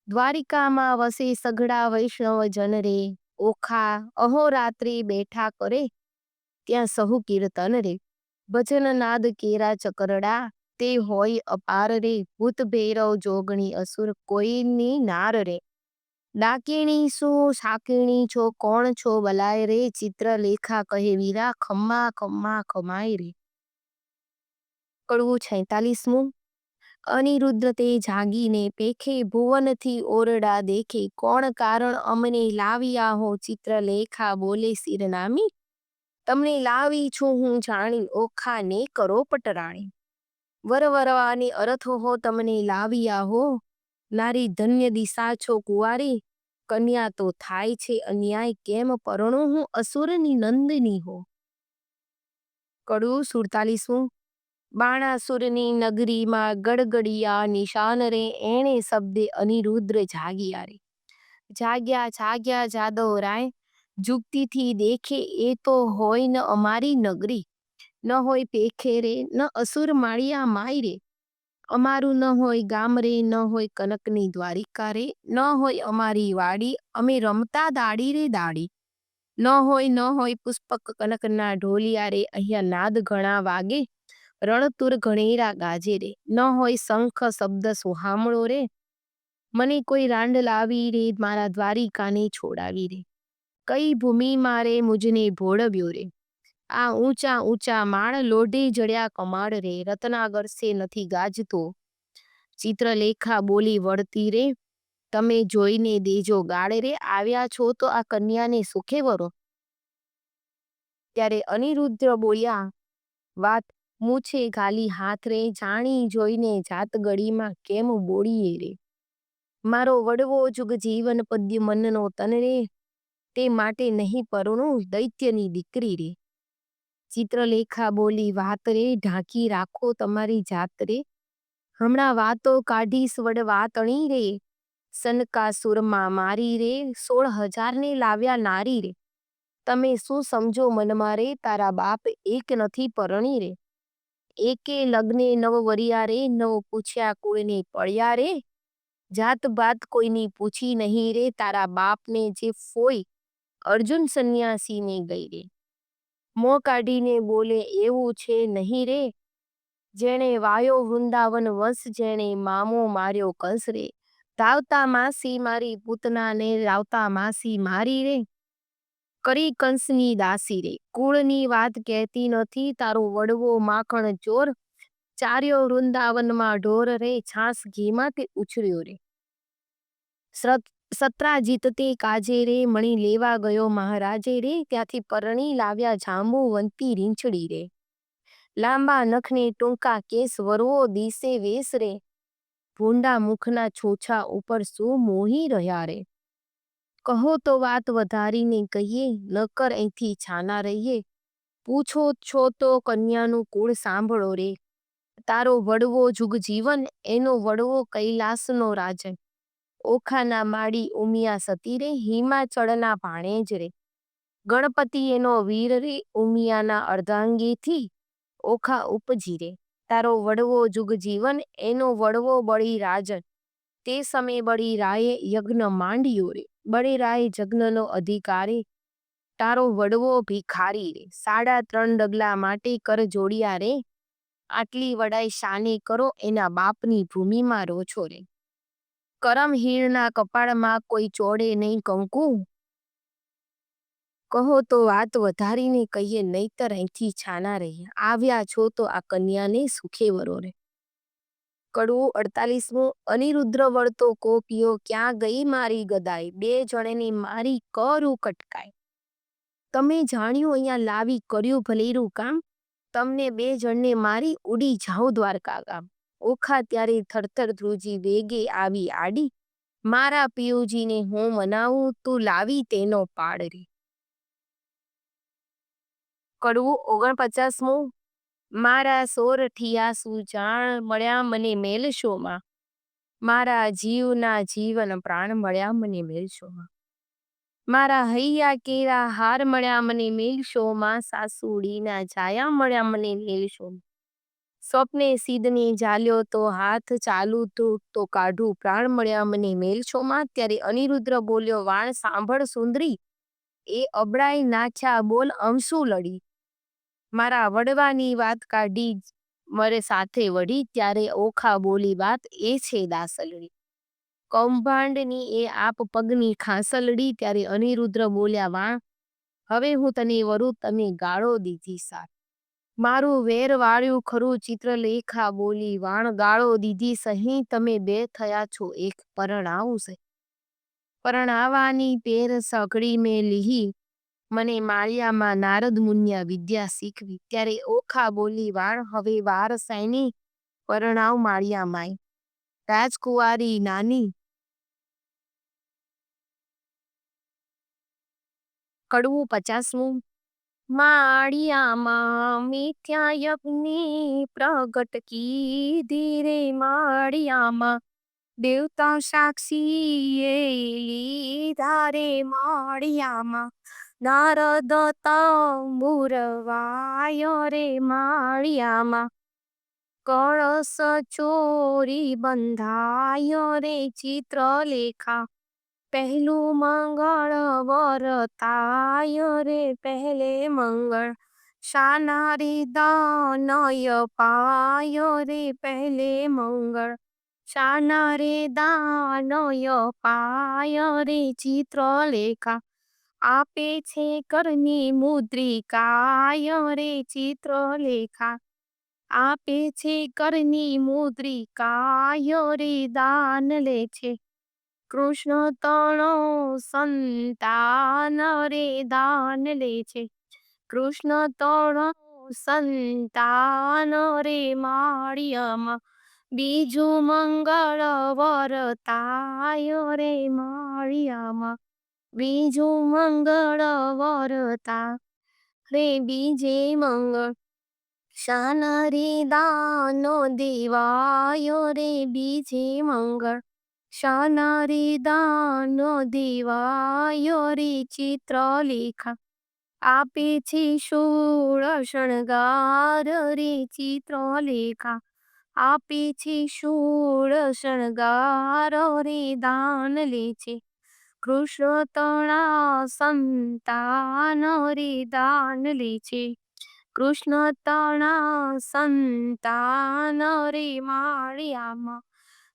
Speaker 1: દ્વારિકામાં વસે સઘળા વૈષ્ણવ જન રે, ઓખા અહોરાત્રિ બેઠા કરે ત્યાં સહુ કીર્તન રે. ભજન નાદ કેરા ચકરડા તે હોય અપાર રે, ભૂત ભૈરવ જોગણી અસુર કોઈની નાર રે. ડાકીણી શું સાકીણી છો કોણ છો બલાય રે, ચિત્રલેખા કહે વીરા ખમ્મા ખમ્મા ખમાય રે. કડવું 46મું. અનિરુદ્ધ તે જાગીને પેખે ભુવનથી ઓરડા દેખે, કોણ કારણ અમને લાવ્યા હો, ચિત્રલેખા બોલે શિરનામી, તમને લાવી છું હું જાણી ઓખા ને કરો પટરાણી. વરવરવાની અરથ હો તમને લાવ્યા હો, નારી ધન્ય દિશા છો કુંવારી, કન્યા તો થાય છે અન્યાય કેમ પરણું હું અસુરની નંદની હો. કડવું 47મું. બાણાસુરની નગરીમાં ગડગડિયા નિશાન રે, એણે શબ્દે અનિરુદ્ધ જાગ્યા રે. જાગ્યા જાગ્યા જાદવ રાય, જુગતીથી દેખે એ તો હોય ન અમારી નગરી, ન હોય પેખે રે ન અસુર માળિયા માય રે. અમારું ન હોય ગામ રે, ન હોય કનકની દ્વારિકા રે, ન હોય અમારી વાડી અમે રમતા દાડી રે દાડી. ન હોય પુષ્પક કનકના ઢોલિયા રે, અહીંયા નાદ ઘણા વાગે રણતુર ઘણેરા ગાજે રે. ન હોય શંખ શબ્દ સુહામણો રે, મને કોઈ રાંડ લાવી રે મારા દ્વારિકાને છોડાવી રે. કઈ ભૂમિ મારે મુજને ભોળવ્યો રે, આ ઊંચા ઊંચા માળ લોઢે જડ્યા કમાડ રે, રત્નાગર સે નથી ગાજતો. ચિત્રલેખા બોલી વળતી રે, તમે જોઈને દેજો ગાળ રે, આવ્યા છો તો આ કન્યાને સુખે વરો. ત્યારે અનિરુદ્ધ બોલ્યા વાત મૂછે ગાલી હાથ રે, જાણી જોઈને જાત ગળીમાં કેમ બોડીએ રે. મારો વડવો જુગ જીવન પદ્ય મનનો તન રે, તે માટે નહીં પરણું દૈત્યની દીકરી રે. ચિત્રલેખા બોલી વાત રે, ઢાંકી રાખો તમારી જાત રે, હમણાં વાતો કાઢીશ વડ વાતણી રે, સનકાસુરમાં મારી રે 16,000 ને લાવ્યા નારી રે. તમે શું સમજો મનમાં રે, તારા બાપ એક નથી પરણી રે. એકે લગ્ને નવ વરિયા રે, નવ પૂછ્યા કુળને પડ્યા રે, જાત બાત કોઈની પૂછી નહીં રે, તારા બાપને જે ફોઈ અર્જુન સંન્યાસીને ગઈ રે. મોં કાઢીને બોલે એવું છે નહીં રે, જેણે વાયો વૃંદાવન વંશ, જેણે મામો માર્યો કંસ રે. ધાવતા માસી મારી પૂતનાને રાવતા માસી મારી રે, કરી કંસની દાસી રે. કુળની વાત કહેતી નથી, તારો વડવો માખણ ચોર, ચાર્યો વૃંદાવનમાં ઢોર રે, છાસ ઘીમાં તે ઉછર્યો રે. સત્રાજીત તે કાજે રે, મણી લેવા ગયો મહારાજે રે, ત્યાંથી પરણી લાવ્યા જાંબુવંતી રીંછડી રે. લાંબા નખને ટૂંકા કેસ, વરવો દિશે વેશ રે, ભૂંડા મુખના છોછા ઉપર શું મોહી રહ્યા રે. કહો તો વાત વધારીને કહીએ, નકર અહીંથી છાના રહીએ. પૂછો છો તો કન્યાનું કુળ સાંભળો રે, તારો વડવો જુગ જીવન, એનો વડવો કૈલાસનો રાજ. ઓખાના માડી ઉમિયા સતી રે, હિમાચળના ભાણેજ રે. ગણપતિ એનો વીર રે, ઉમિયાના અર્ધાંગીથી ઓખા ઉપજી રે. તારો વડવો જુગ જીવન, એનો વડવો બળી રાજ, તે સમયે બળી રાયે યજ્ઞ માંડ્યો રે. બળી રાય જગ્નનો અધિકારી, તારો વડવો ભિખારી રે. 3.5 ડગલા માટે કર જોડિયા રે, આટલી વડાઈ શાને કરો, એના બાપની ભૂમિમાં રો છો રે. કરમહીણના કપાળમાં કોઈ ચોડે નહીં કંકુ, કહો તો વાત વધારીને કહીએ, નહીતર અહીંથી છાના રહીએ. આવ્યા છો તો આ કન્યાને સુખે વરો રે. કડવું 48મું. અનિરુદ્ર વળતો કોપિયો, ક્યાં ગઈ મારી ગદાઈ, બે જણને મારી કરું કટકાય. તમે જાણ્યું અહીંયા લાવી કર્યું ભલેરું કામ, તમને બે જણને મારી ઉડી જાઉં દ્વારકા ગામ. ઓખા ત્યારે થરથર ધ્રુજી વેગે આવી આડી, મારા પિયુજીને હું મનાવું તું લાવી તેનો પાડ રે. કડવું 49મું. મારા સોરઠિયા સુજાણ મળ્યા મને મેલશોમાં, મારા જીવના જીવન પ્રાણ મળ્યા મને મેલશોમાં. મારા હૈયા કેરા હાર મળ્યા મને મેલશોમાં, સાસુડીના જાયા મળ્યા મને મેલશોમાં. સ્વપ્ને સિદ્ધને જાલ્યો તો હાથ ચાલુ તો કાઢું પ્રાણ મળ્યા મને મેલશોમાં. ત્યારે અનિરુદ્ર બોલ્યો, વાણ સાંભળ સુંદરી, એ અબડાઈ નાખ્યા બોલ અમસું લડી. મારા વડવાની વાત કાઢી મરે સાથે વળી, ત્યારે ઓખા બોલી વાત એ છે દાસલડી. કૌભાંડની એ આપ પગની ખાંસલડી. ત્યારે અનિરુદ્ર બોલ્યા, વાણ હવે હું તને વરું, તમે ગાળો દીધી સાર. મારું વેર વાળ્યું ખરું ચિત્રલેખા બોલી, વાણ ગાળો દીધી સહી, તમે બે થયા છો એક પરણાવું છે. પરણાવાની પેર સઘળી મેં લીહી, મને માળિયામાં નારદ મુનિયા વિદ્યા શીખવી. ત્યારે ઓખા બોલી, વાણ હવે વાર સૈની, પરણાવ માળિયામાંય. રાજકુંવારી નાની. કડવું 50મું. માળિયામાં મિથ્યા યજ્ઞની પ્રગટ કીધી રે, માળિયામાં દેવતા સાક્ષી એ લીધા રે, માળિયામાં નારદ તંબુરવાયો રે, માળિયામાં કળશ ચોરી બંધાયો રે, ચિત્રલેખા પહેલું મંગળ વરતાય રે, પહેલે મંગળ શાના રે દાનય પાયો રે, પહેલે મંગળ શાના રે દાનય પાય રે, ચિત્રલેખા આપે છે કરની મુદ્રિકાય રે, ચિત્રલેખા આપે છે કરની મુદ્રિકાય રે, દાન લે છે કૃષ્ણ તણો સંતાન રે, દાન લે છે કૃષ્ણ તણો સંતાન રે, માળિયામાં બીજું મંગળ વરતાય રે, માળિયામાં બીજું મંગળ વરતા રે, બીજે મંગળ શાના રે દાનો દેવાયો રે, બીજે મંગળ શાના રે દાનો દેવાયો રે, ચિત્રલેખા આપે છે શૂળ શણગાર રે, ચિત્રલેખા આપે છે શૂળ શણગાર રે, દાન લે છે કૃષ્ણ તણા સંતાન રે, દાન લે છે કૃષ્ણ તણા સંતાન રે, માળિયામાં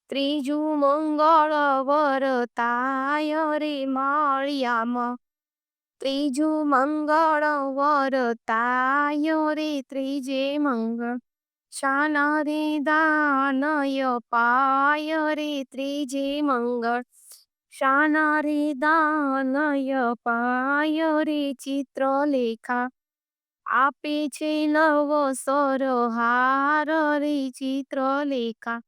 Speaker 1: ત્રીજું મંગળ વરતાય રે, માળિયામાં ત્રીજું મંગળ વરતાય રે, ત્રીજે મંગળ શાના રે દાનય પાય રે, ત્રીજે મંગળ શાના રે દાનય પાય રે, ચિત્રલેખા આપે છે નવો સરહાર રે, ચિત્રલેખા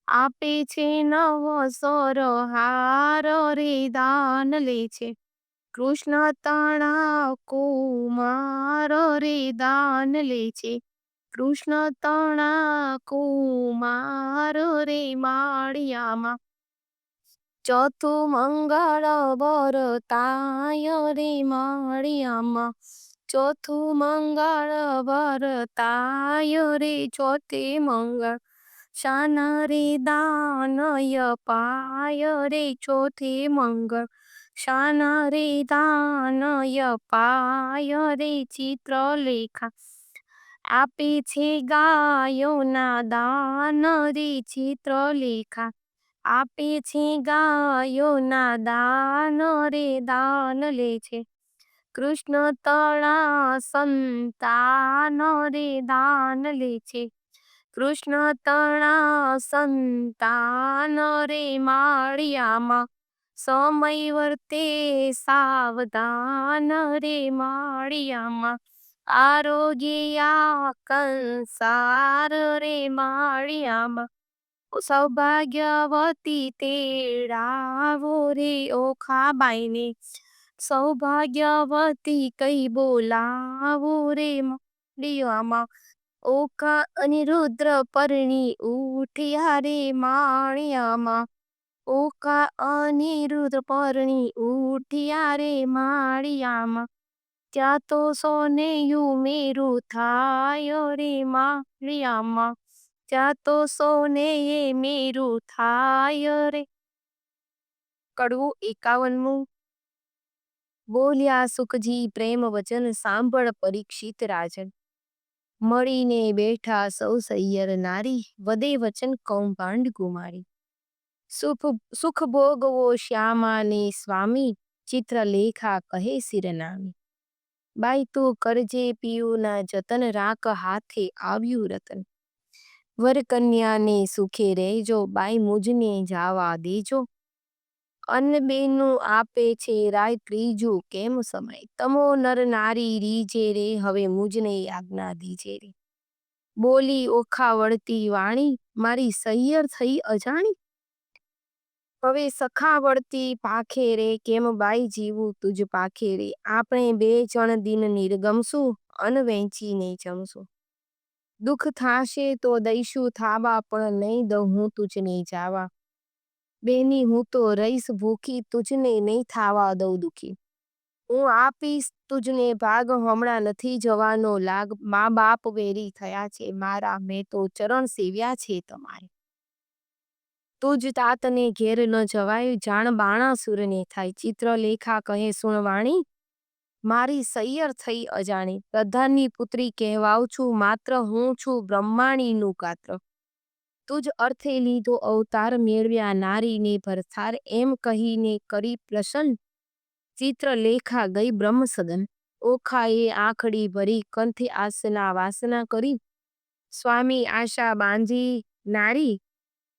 Speaker 1: આપે છે નવો સરહાર રે, દાન લે છે કૃષ્ણ તણા કુમાર રે, દાન લે છે કૃષ્ણ તણા કુમાર રે, માળિયામાં ચોથું મંગળ વરતાય રે, માળિયામાં ચોથું મંગળ વરતાય રે, ચોથે મંગળ શાના રે દાનય પાય રે, ચોથે મંગળ શાના રે દાનય પાય રે, ચિત્રલેખા આપે છે ગાયોના દાન રે, ચિત્રલેખા આપે છે ગાયોના દાન રે, દાન લે છે કૃષ્ણ તણા સંતાન રે દાન લે છે. કૃષ્ણ તણા સંતાન રે માળિયામાં, સમય વર્તે સાવધાન રે માળિયામાં, આરોગ્યા કંસાર રે માળિયામાં, સૌભાગ્યવતી તેડાવો રે ઓખાબાઈને, સૌભાગ્યવતી કઈ બોલાવો રે માળિયામાં, ઓખા અનિરુદ્ર પરણી ઉઠ્યા રે માળિયામાં, ઓખા અનિરુદ્ધ પરણી ઉઠ્યા રે માળિયામાં, ત્યાં તો સોનેયું મેરું થાય રે માળિયામાં, ત્યાં તો સોને મેરું થાય રે. કડવું 51મું. બોલ્યા સુખજી પ્રેમ વચન સાંભળ પરીક્ષિત રાજન, મળીને બેઠા સૌ સૈયર નારી, વદે વચન કૌભાંડ કુમારી, સુખ ભોગવો શ્યામા ને સ્વામી, ચિત્રલેખા કહે શિરનામી, બાઈ તું કરજે પિયું ના જતન, રાખ હાથે આવ્યું રતન, વર કન્યાને સુખે રહેજો, બાઈ મુજને જાવા દેજો, અન્ન બેનું આપે છે રાય ત્રીજું કેમ સમય, તમો નર નારી રીજે રે, હવે મુજને આજ્ઞા દીજે રે. બોલી ઓખા વળતી વાણી, મારી સૈયર થઈ અજાણી, હવે સખા વળતી પાખે રે, કેમ બાઈ જીવું તુજ પાખે રે, આપણે બે જણ દિન નિર્ગમશું, અન વેચીને જમશું, દુઃખ થાશે તો દઈશું થાવા, પણ નહીં દઉં હું તુજને જાવા, બેની હું તો રહીશ ભૂખી, તુજને નહીં થાવા દઉં દુખી, હું આપીશ તુજને ભાગ, હમણાં નથી જવાનો લાગ, મા બાપ વેરી થયા છે મારા, મેં તો ચરણ સેવ્યા છે તમારે, તુજ તાતને ઘેર ન જવાય, જાણ બાણાસુરને થાય, ચિત્રલેખા કહે સુણવાણી, મારી સૈયર થઈ અજાણી, પ્રધાનની પુત્રી કહેવાઉં છું, માત્ર હું છું બ્રહ્માણીનું ગાત્ર, તુજ અર્થે લીધો અવતાર, મેળવ્યા નારીને ભરથાર, એમ કહીને કરી પ્રસન્ન, ચિત્રલેખા ગઈ બ્રહ્મ સદન, ઓખાએ આંખડી ભરી, કંઠે આસના વાસના કરી, સ્વામી આશા બાંધી નારી,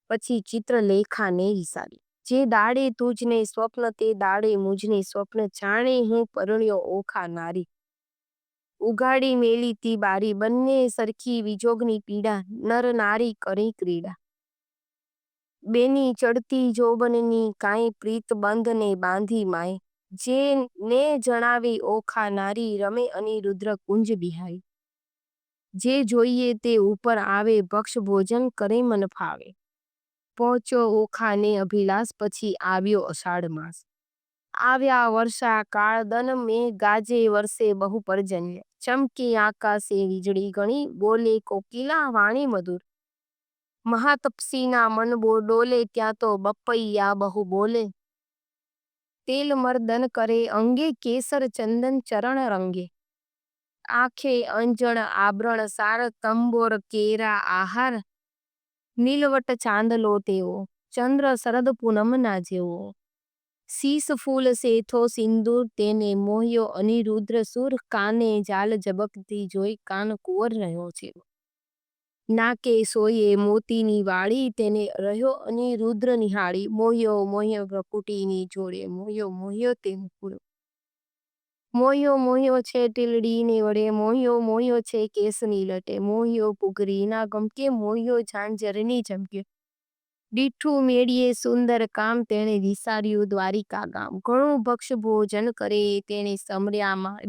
Speaker 1: પછી ચિત્રલેખાને વિસારી, જે દાડે તુજને સ્વપ્ન તે દાડે મુજને સ્વપ્ન, જાણે હું પરણ્યો ઓખા નારી, ઉગાડી મેલી તી બારી, બંને સરખી વિજોગની પીડા, નર નારી કરી ક્રીડા, બેની ચડતી જોબનની કાંઈ પ્રીત બંધ ને બાંધી માય, જે ને જણાવી ઓખા નારી, રમે અનિરુદ્ર કુંજ બિહારી, જે જોઈએ તે ઉપર આવે, ભક્ષ ભોજન કરે મન ફાવે, પહોંચ્યો ઓખાને અભિલાષ, પછી આવ્યો અષાઢ માસ, આવ્યા વર્ષા કાળ દન, મેં ગાજે વર્ષે બહુ પર્જન્ય, ચમકી આકાશે વીજળી ઘણી, બોલે કોકિલા વાણી મધુર, મહાતપસીના મન ડોલે, ત્યાં તો બપૈયા બહુ બોલે, તેલ મર્દન કરે અંગે, કેસર ચંદન ચરણ રંગે, આંખે અંજણ આભરણ સાર, તંબોર કેરા આહાર, નીલવટ ચાંદલો તેવો, ચંદ્ર શરદ પૂનમના જેવો, શીશ ફૂલ શેથો સિંદૂર, તેને મોહ્યો અનિરુદ્ર સુર, કાને જાલ ઝબકતી જોઈ, કાન કુંવર રહ્યો છે, નાકે સોયે મોતીની વાળી, તેને રહ્યો અનિરુદ્ર નિહાળી, મોહ્યો ભ્રકુટીની જોડે, મોહ્યો તે મુકુળ, મોહ્યો છે ટીલડીને વડે, મોહ્યો છે કેસની લટે, મોહ્યો પુગરીના ગમકે, મોહ્યો ઝાંઝરની ઝમકે, દીઠું મેળીએ સુંદર કામ, તેણે વિસાર્યું દ્વારિકા ગામ, ઘણું ભક્ષ ભોજન કરે, તેણે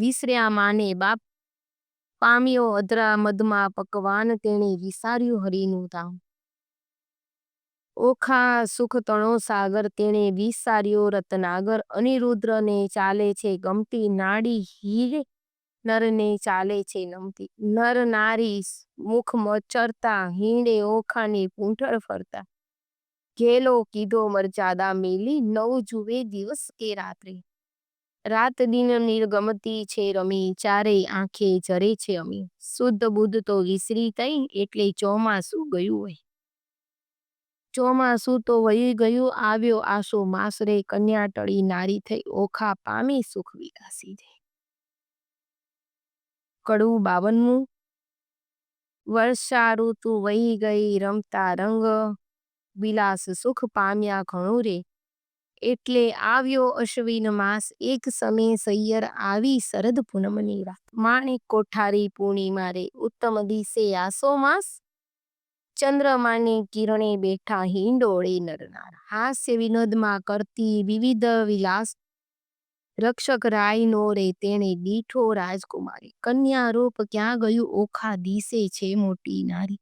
Speaker 1: વિસર્યા માને બાપ, પામ્યો અધરા મધમાં પકવાન, તેણે વિસાર્યું હરિનું ધામ, ઓખા સુખ તણો સાગર, તેણે વિસાર્યો રત્નાગર, અનિરુદ્રને ચાલે છે ગમતી નાડી, હીરે નરને ચાલે છે નમતી, નર નારી મુખ મચરતા, હીણે ઓખાની પૂંછડ ફરતા, ઘેલો કીધો મર્યાદા મેલી, નવ જુએ દિવસ કે રાત્રે, રાત દિન નિર્ગમતી છે રમી, ચારેય આંખે જરે છે અમી, શુદ્ધ બુદ્ધ તો વિસરી થઈ, એટલે ચોમાસું ગયું હોય, ચોમાસું તો વહી ગયું, આવ્યો આસો માસ રે, કન્યા ટળી નારી થઈ, ઓખા પામી સુખ વિલાસી થઈ. કડવું 52. વર્ષા ઋતુ વહી ગઈ રમતા રંગ, વિલાસ સુખ પામ્યા ઘણું રે. એટલે આવ્યો અશ્વિન માસ, એક સમય સૈયર આવી શરદ પૂનમની રાત. માણેક કોઠારી પૂર્ણિમા રે, ઉત્તમ દિશે આસો માસ. ચંદ્રમાને કિરણે બેઠા હિંડોળે નરનાર. હાસ્ય વિનોદમાં કરતી વિવિધ વિલાસ, રક્ષક રાયનો રે તેણે દીઠો રાજકુમારી. કન્યા રૂપ ક્યાં ગયું ઓખા દિશે છે મોટી નારી.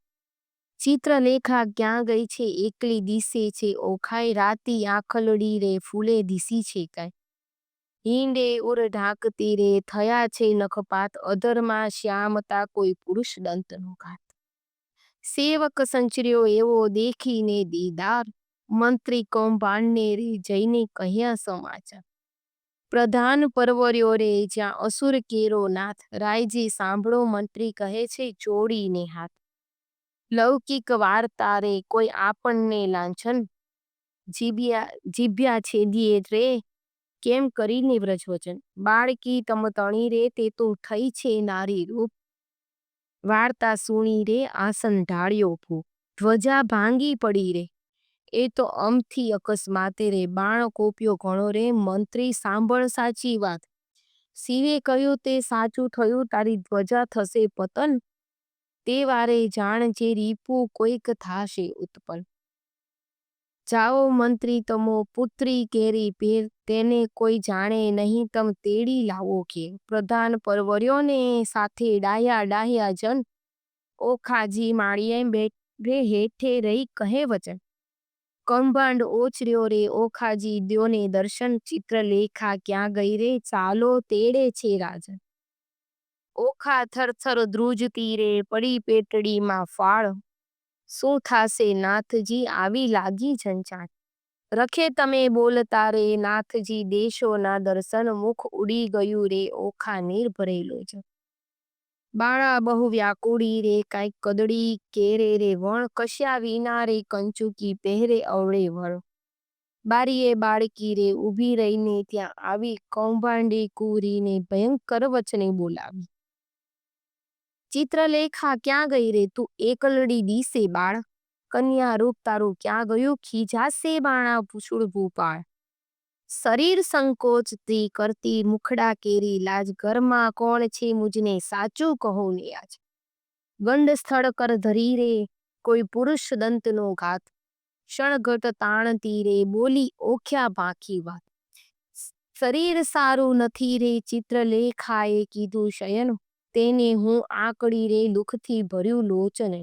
Speaker 1: ચિત્રલેખા ક્યાં ગઈ છે એકલી દિશે છે ઓખાઈ. રાતી આખલડી રે ફૂલે દિશી છે કાંઈ. હિંડે ઉર ઢાંકતી રે થયા છે નખપાત, અધરમાં શ્યામતા કોઈ પુરુષ દંતનો ઘાત. સેવક સંચર્યો એવો દેખીને દીદાર, મંત્રી કૌભાંડને રે જઈને કહ્યા સમાચાર. પ્રધાન પરવર્યો રે જ્યાં અસુર કેરો નાથ, રાયજી સાંભળો મંત્રી કહે છે જોડીને હાથ. લૌકિક વાર્તા રે કોઈ આપણને લાંછન, જીભ્યા છેદીએ રે કેમ કરીને વ્રજવચન. બાળકી તમતણી રે તે તો થઈ છે નારી રૂપ, વાર્તા સુણી રે આસન ઢાળ્યો ફૂ. ધ્વજા ભાંગી પડી રે એ તો અમથી અકસ્માતે રે, બાણ કોપ્યો ઘણો રે મંત્રી સાંભળ સાચી વાત. શિવે કહ્યું તે સાચું થયું તારી ધ્વજા થશે પતન, તે વારે જાણજે રીપુ કોઈક થાશે ઉત્પન્ન. જાઓ મંત્રી તમો પુત્રી કેરી પેર, તેને કોઈ જાણે નહીં તમ તેડી લાવો ઘેર. પ્રધાન પરવર્યોને સાથે ડાહ્યા ડાહ્યા જન, ઓખાજી માળીએ બેઠે હેઠે રહી કહે વચન. કૌભાંડ ઓચર્યો રે ઓખાજી દ્યોને દર્શન, ચિત્રલેખા ક્યાં ગઈ રે ચાલો તેડે છે રાજન. ઓખા થરથર ધ્રુજતી રે પડી પેટડીમાં ફાળ, શું થાશે નાથજી આવી લાગી ઝંઝાટ. રખે તમે બોલતા રે નાથજી દેશોના દર્શન, મુખ ઉડી ગયું રે ઓખા નીર ભરેલો જ. બાળા બહુ વ્યાકુળી રે કાંઈક કદડી કેરે રે વણ, કશ્યા વિના રે કંચુકી પહેરે અવળે વળ. બારીએ બાળકી રે ઊભી રહીને ત્યાં આવી, કૌભાંડે કૂરીને ભયંકર વચને બોલાવી. ચિત્રલેખા ક્યાં ગઈ રે તું એકલડી દિશે બાળ, કન્યા રૂપ તારું ક્યાં ગયું ખીજાશે બાણા પૂછુડ ભૂપાળ. શરીર સંકોચતી કરતી મુખડા કેરી લાજ, ઘરમાં કોણ છે મુજને સાચું કહો ને આજ. ગંડ સ્થળ કર ધરી રે કોઈ પુરુષ દંતનો ઘાત, ક્ષણઘટ તાણતી રે બોલી ઓખ્યા ભાખી વાત. શરીર સારું નથી રે ચિત્રલેખાએ કીધું શયન, તેને હું આંકડી રે દુઃખથી ભર્યું લોચને.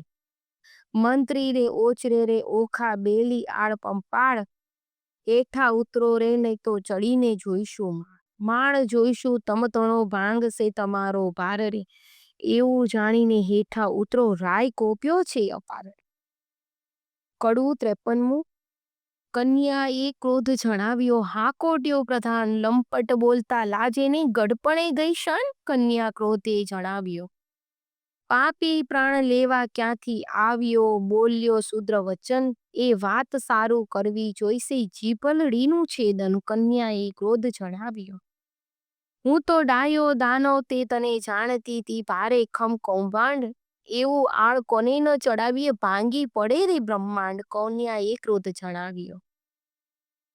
Speaker 1: મંત્રી રે ઓચરે રે ઓખા બેલી આળ પંપાળ, હેઠા ઉતરો રે નહીં તો ચડીને જોઈશું માળ જોઈશું તમતણો ભાંગશે તમારો ભાર રે, એવું જાણીને હેઠા ઉતરો રાય કોપ્યો છે અપાર. કડવું 53. કન્યાએ ક્રોધ જણાવ્યો હા કોટ્યો પ્રધાન, લંપટ બોલતા લાજે નહીં ગડપણે ગઈ શન. કન્યા ક્રોધે જણાવ્યો પાપી પ્રાણ લેવા ક્યાંથી આવ્યો, બોલ્યો શુદ્ર વચન એ વાત સારું કરવી જોઈશે જીભલડીનું છેદન. કન્યાએ ક્રોધ જણાવ્યો હું તો ડાયો દાનવ તે તને જાણતી તી ભારે ખમ કૌભાંડ, એવું આળ કોને ન ચડાવીએ ભાંગી પડે રે બ્રહ્માંડ. કન્યાએ ક્રોધ જણાવ્યો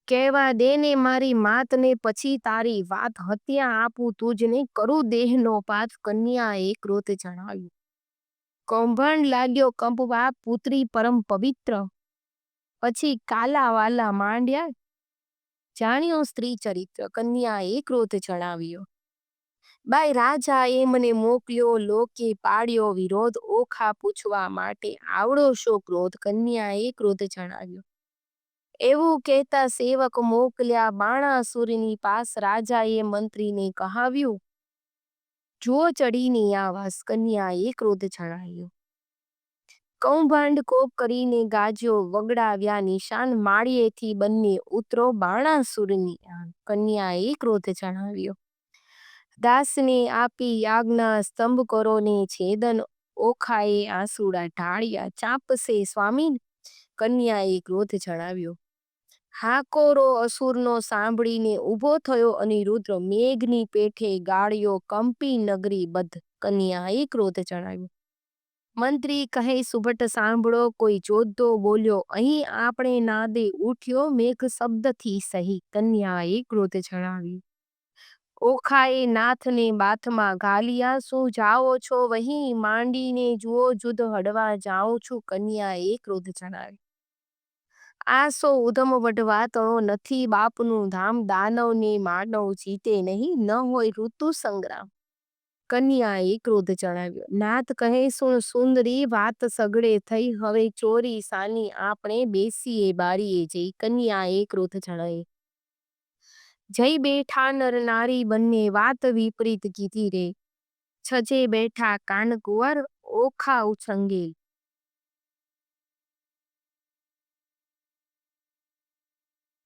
Speaker 1: કહેવા દે ને મારી માતને પછી તારી વાત, હત્યા આપું તુજને કરું દેહનો પાત. કન્યાએ ક્રોધ જણાવ્યું કૌભાંડ લાગ્યો કંપવા પુત્રી પરમ પવિત્ર, પછી કાલા વાલા માંડ્યા જાણ્યો સ્ત્રી ચરિત્ર. કન્યાએ ક્રોધ જણાવ્યો બાઈ રાજાએ મને મોકલ્યો લોકે પાડ્યો વિરોધ, ઓખા પૂછવા માટે આવડો શો ક્રોધ. કન્યાએ ક્રોધ જણાવ્યો એવું કહેતા સેવક મોકલ્યા બાણાસુરની પાસ, રાજાએ મંત્રીને કહાવ્યું જો ચડીને આવાસ. કન્યાએ ક્રોધ જણાવ્યો કૌભાંડ કોપ કરીને ગાજ્યો વગડાવ્યા નિશાન, માળીએથી બંને ઉતરો બાણાસુરની આન. કન્યાએ ક્રોધ જણાવ્યો દાસને આપી આજ્ઞા સ્તંભ કરો ને છેદન, ઓખાએ આંસુડા ઢાળ્યા ચાપશે સ્વામી. કન્યાએ ક્રોધ જણાવ્યો હાકોરો અસુરનો સાંભળીને ઊભો થયો અનિરુદ્ર, મેઘની પેઠે ગાળ્યો કંપી નગરી બધ. કન્યાએ ક્રોધ ચડાવ્યો. મંત્રી કહે સુભટ સાંભળો, કોઈ જોધો બોલ્યો, અહીં આપણે નાદે ઉઠ્યો મેઘ શબ્દથી સહી. કન્યાએ ક્રોધ ચડાવ્યો. ઓખાએ નાથને બાથમાં ઘાલિયા, શું જાઓ છો વહી માંડીને જુઓ જુદ હડવા જાઉં છું. કન્યાએ ક્રોધ ચડાવ્યો. આ સો ઉધમ વઢવા તણો નથી બાપનું ધામ, દાનવને માનવ જીતે નહીં ન હોય ઋતુ સંગ્રામ. કન્યાએ ક્રોધ ચડાવ્યો. નાથ કહે સુણ સુંદરી વાત સગડે થઈ, હવે ચોરી સાની આપણે બેસીએ બારીએ જઈ. કન્યાએ ક્રોધ ચડાવ્યો. જઈ બેઠા નર નારી બંને વાત વિપરીત કીધી રે, છજે બેઠા કાનકુંવર ઓખા ઉછંગે.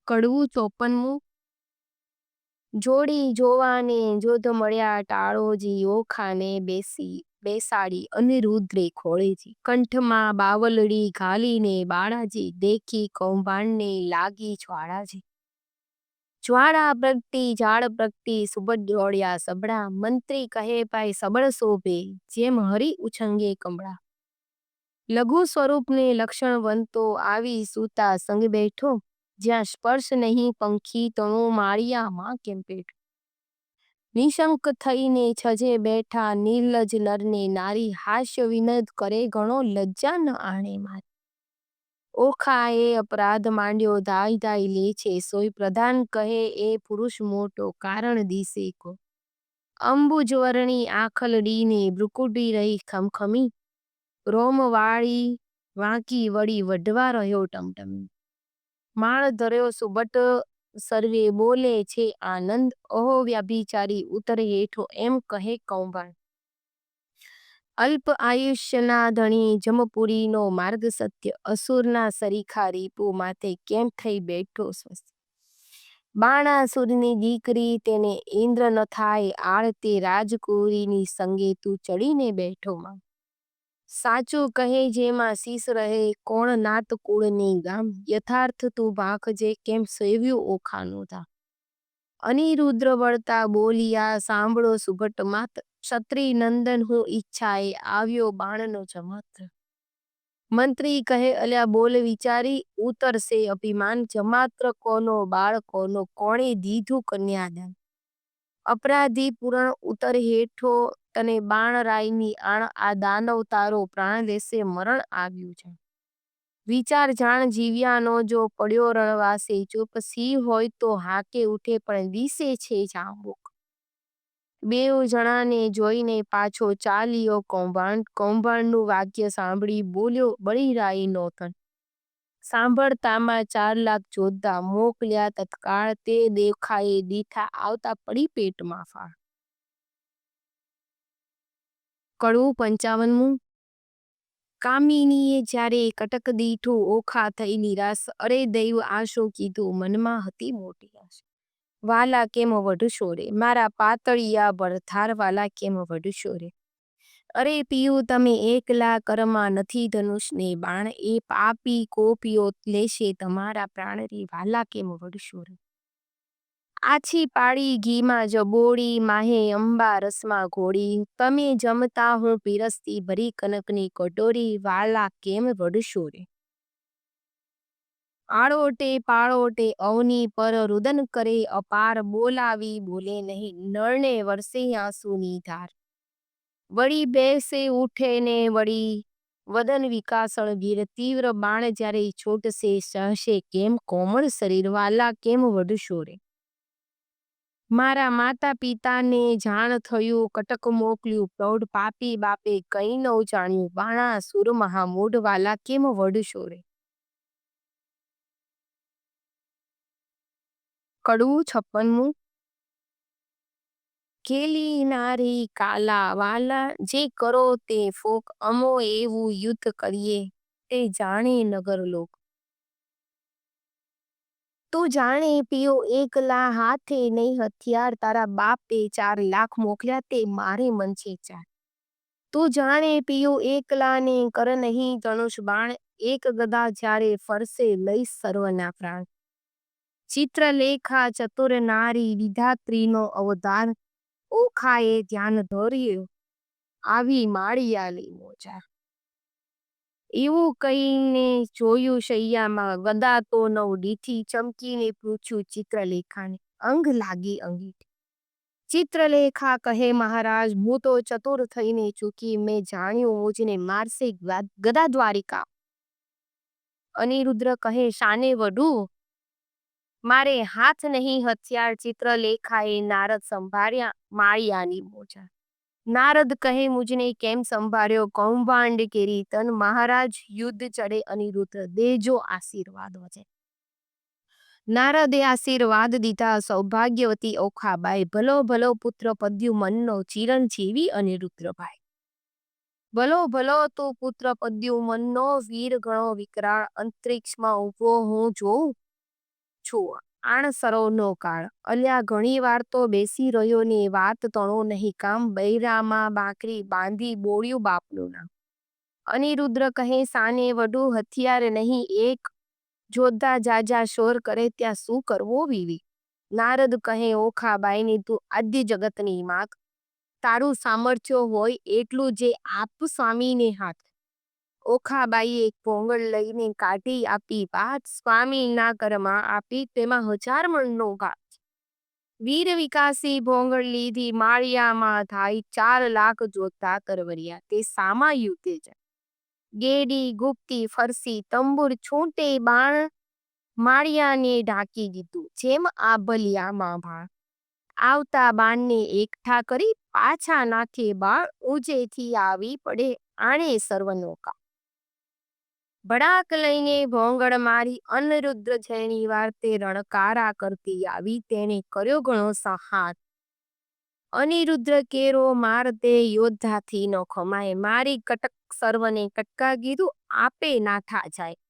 Speaker 1: કડવું 54મું. જોડી જોવાને જોધ મળ્યા ટાળોજી, ઓખાને બેસાડી અનિરુદ્ધે ખોળેજી. કંઠમાં બાવલડી ઘાલીને બાળાજી, દેખી કૌભાંડને લાગી જ્વાળાજી. જ્વાળા પ્રગટી ઝાડ પ્રગટી સુબટ દોડ્યા સબળા. મંત્રી કહે ભાઈ સબળ શોભે, જેમ હરી ઉછંગે કમળા. લઘુ સ્વરૂપને લક્ષણવંતો આવી સૂતા સંગ બેઠો, જ્યાં સ્પર્શ નહીં પંખી તણો માળિયામાં કેમ પેઠો. નિશંક થઈને છજે બેઠા નિર્લજ નરને નારી, હાસ્ય વિનોદ કરે ઘણો લજ્જા ન આણે મારી. ઓખાએ અપરાધ માંડ્યો ધાઈ ધાઈ લે છે સોય, પ્રધાન કહે એ પુરુષ મોટો કારણ દિશે કો. અંબુજવરણી આંખલડીને ભ્રુકુટી રહી ખમખમી, રોમવાળી વાંકી વળી વઢવા રહ્યો ટમટમી. માળ ધર્યો સુબટ સર્વે બોલે છે આનંદ, ઓહો વ્યાભિચારી ઉતરે હેઠો એમ કહે કૌભાંડ. અલ્પ આયુષ્યના ધણી જમપુરીનો માર્ગ સત્ય, અસુરના સરીખા રીપુ માથે કેમ થઈ બેઠો સ્વસ્થ. બાણાસુરની દીકરી તેને ઇન્દ્ર ન થાય આળ, તે રાજકુંવરીની સંગે તું ચડીને બેઠો માં. સાચું કહે જેમાં શીશ રહે, કોણ નાત કુળને ગામ. યથાર્થ તું ભાખજે કેમ સેવ્યું ઓખાનું ધામ. અનિરુદ્ર વળતા બોલિયા સાંભળો સુભટ માત, ક્ષત્રિય નંદન હું ઈચ્છાએ આવ્યો બાણનો જમાત્ર. મંત્રી કહે અલ્યા બોલ વિચારી, ઉતરશે અભિમાન. જમાત્ર કોનો બાળ કોનો, કોણે દીધું કન્યાદાન. અપરાધી પૂરણ ઉતર હેઠો, તને બાણરાયની આણ. આ દાનવ તારો પ્રાણ લેશે મરણ આવ્યું છે. વિચાર જાણ જીવ્યાનો જો પડ્યો રણવાસે ચૂપ. સિંહ હોય તો હાકે ઉઠે પણ દિશે છે ચાબુક. બેઉ જણાને જોઈને પાછો ચાલ્યો કૌભાંડ. કૌભાંડનું વાક્ય સાંભળી બોલ્યો બળીરાય નોતન. સાંભળતામાં 4 લાખ જોધા મોકલ્યા તત્કાળ, તે દેખાએ દીઠા આવતા પડી પેટમાં ફાળ. કડવું 55મું. કામિનીએ જ્યારે કટક દીઠું ઓખા થઈ નિરાશ, અરે દૈવ આ શું કીધું મનમાં હતી મોટી આશ. વાલા કેમ વઢશો રે, મારા પાતળિયા ભરથાર વાલા કેમ વઢશો રે. અરે પિયું તમે એકલા, કરમાં નથી ધનુષને બાણ. એ પાપી કોપીઓ લેશે તમારા પ્રાણ રે, વાલા કેમ વઢશો રે. આછી પાડી ઘીમાં જબોડી, માહે અંબા રસમાં ઘોડી. તમે જમતા હું પીરસતી ભરી કનકની કટોરી, વાલા કેમ વઢશો રે. આળોટે પાળોટે અવની પર રુદન કરે અપાર, બોલાવી બોલે નહીં નળને વરસે આંસુની ધાર. વળી બેસે ઉઠે ને વળી વદન વિકાસળ ગીર, તીવ્ર બાણ જ્યારે છૂટશે સહશે કેમ કોમળ શરીર, વાલા કેમ વઢશો રે. મારા માતા પિતાને જાણ થયું કટક મોકલ્યું પ્રૌઢ, પાપી બાપે કઈ ન જાણ્યું બાણાસુર મહામૂઢ, વાલા કેમ વઢશો રે. કડવું 56મું. કેલી નારી કાલા વાલા, જે કરો તે ફોક. અમો એવું યુદ્ધ કરીએ તે જાણે નગર લોક. તું જાણે પીઓ એકલા હાથે નહીં હથિયાર, તારા બાપે 4 લાખ મોકલ્યા તે મારે મન છે ચાર. તું જાણે પીઓ એકલા ને કર નહીં ધનુષ બાણ, એક ગદા જ્યારે ફરશે લઈ સર્વના પ્રાણ. ચિત્રલેખા ચતુર નારી વિધાત્રીનો અવતાર, ઓખાએ ધ્યાન ધર્યું આવી માળિયાલી મોજા. એવું કહીને જોયું શૈયામાં ગદા તો નવ ડીઠી ચમકીને પૂછ્યું ચિત્રલેખાને અંગ લાગી અંગીઠી. ચિત્રલેખા કહે મહારાજ હું તો ચતુર થઈને ચૂકી મેં જાણ્યું મુજને મારશે ગદા દ્વારિકા. અનિરુદ્ર કહે શાને વઢું મારે હાથ નહીં હથિયાર. ચિત્રલેખાએ નારદ સંભાળ્યા માળિયાની મોજા. નારદ કહે મુજને કેમ સંભાળ્યો કૌભાંડ કેરી તન. મહારાજ યુદ્ધ ચડે અનિરુદ્ધ દેજો આશીર્વાદ વચે. નારદે આશીર્વાદ દીધા સૌભાગ્યવતી ઓખાબાઈ. ભલો ભલો પુત્ર પદ્યું મનનો ચિરંજીવી અનિરુદ્રભાઈ. ભલો ભલો તું પુત્ર પદ્યું મનનો વીર ગણો વિકરાળ. અંતરિક્ષમાં ઊભો હું જોઉં છું આણ સરોનો કાળ. અલ્યા ઘણી વાર તો બેસી રહ્યો ને વાત તણો નહીં કામ. બૈરામાં બાકરી બાંધી બોળ્યું બાપનું નામ. અનિરુદ્ર કહે સાને વઢું હથિયાર નહીં એક. જોધા જાજા શોર કરે ત્યાં શું કરવો વિવી. નારદ કહે ઓખાબાઈને તું આદ્ય જગતની માત. તારું સામર્થ્ય હોય એટલું જે આપ સ્વામીને હાથ. ઓખાબાઈએ એક પોંગળ લઈને કાઢી આપી વાત. સ્વામીના કરમાં આપી તેમાં 1000 મણનો ઘાત. વીર વિકાસી ભોંગળ લીધી માળિયામાં થાય. 4 લાખ જોતા તરવરિયા તે સામા યુદ્ધે જાય. ગેડી ગુપ્તી ફરસી તંબુર છૂટે બાણ. માળિયાને ઢાંકી દીધું જેમ આભલિયામાં ભાણ. આવતા બાણને એકઠા કરી પાછા નાખે બાળ. ઊંચેથી આવી પડે આણે સર્વનો કા. ભડાક લઈને ભોંગળ મારી અનિરુદ્ર જેની વાર તે રણકારા કરતી આવી. તેને કર્યો ઘણો સહાર. અનિરુદ્ર કેરો માર તે યોદ્ધાથી ન ખમાય. મારી કટક સર્વને કટકા કીધું આપે નાઠા જાય.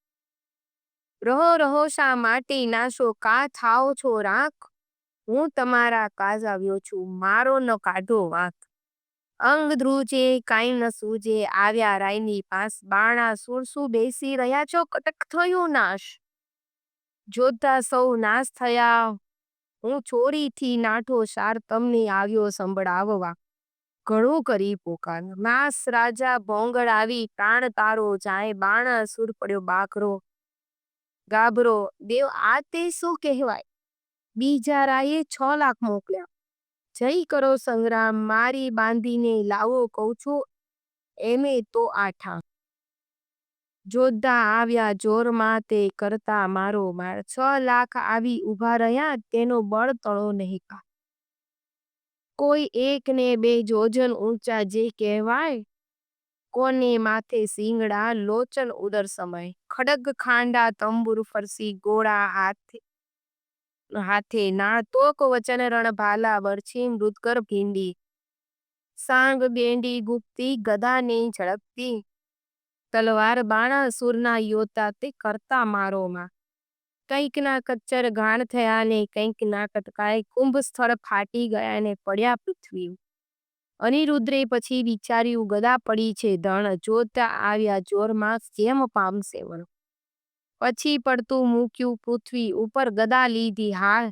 Speaker 1: રહો રહો શા માટે નાશો કા થાઓ છો રાખ. હું તમારા કાજ આવ્યો છું મારો ન કાઢો વાંક. અંગ ધ્રુજે કાંઈ ન સૂજે આવ્યા રાયની પાસ. બાણા સુરસુ બેસી રહ્યા છો કટક થયું નાશ. જોતા સૌ નાશ થયા હું ચોરીથી નાઠો સાર. તમને આવ્યો સંભળાવવા ઘણું કરી પોકાર. નાસ રાજા ભોંગળ આવી પ્રાણ તારો જાય. બાણા સુર પડ્યો બાકરો ગાભરો દેવ આ તે શું કહેવાય. બીજા રાયે 6 લાખ મોકલ્યા. જય કરો સંગ્રામ મારી બાંધીને લાવો કહું છું એમે તો આઠા. જોધા આવ્યા જોરમાં તે કરતા મારો માર. 6 લાખ આવી ઊભા રહ્યા તેનો બળ તણો નહીં કા. કોઈ 1 ને 2 જોજન ઊંચા જે કહેવાય. કોને માથે સિંગડા લોચન ઉદર સમય. ખડગ ખાંડા તંબુર ફરસી ગોળા હાથે નાળ. તોક વચન રણ ભાલા બરછી મૃદકર ભીંડી. સાંગ બેંડી ગુપ્તી ગદાને ઝડપતી. તલવાર બાણા સુરના યોદ્ધા તે કરતા મારો માં. કંઈકના કચ્ચર ઘાણ થયા ને કંઈકના કટકાય. કુંભ સ્થળ ફાટી ગયા ને પડ્યા પૃથ્વી. અનિરુદ્રે પછી વિચાર્યું ગદા પડી છે ધણ. જોતા આવ્યા જોરમાં જેમ પામશે વણ. પછી પડતું મૂક્યું પૃથ્વી ઉપર ગદા લીધી હાલ.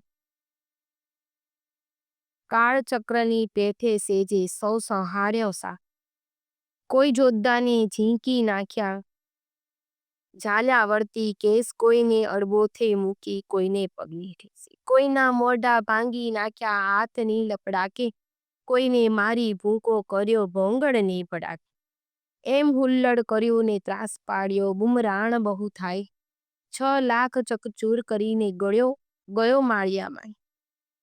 Speaker 1: કાળચક્રની પેઠે સેજે સૌ સંહાર્યો સા. કોઈ જોદ્ધાને ઝીંકી નાખ્યા ઝાલ્યા વળતી કેસ. કોઈને અડબોથે મૂકી કોઈને પગની ઠેસી. કોઈના મોઢા ભાંગી નાખ્યા હાથની લપડાકે. કોઈને મારી ભૂકો કર્યો ભોંગળને પડાકે. એમ હુલ્લડ કર્યું ને ત્રાસ પાડ્યો બુમરાણ બહુ થાય. 6 લાખ ચકચૂર કરીને ગયો માળિયામાં.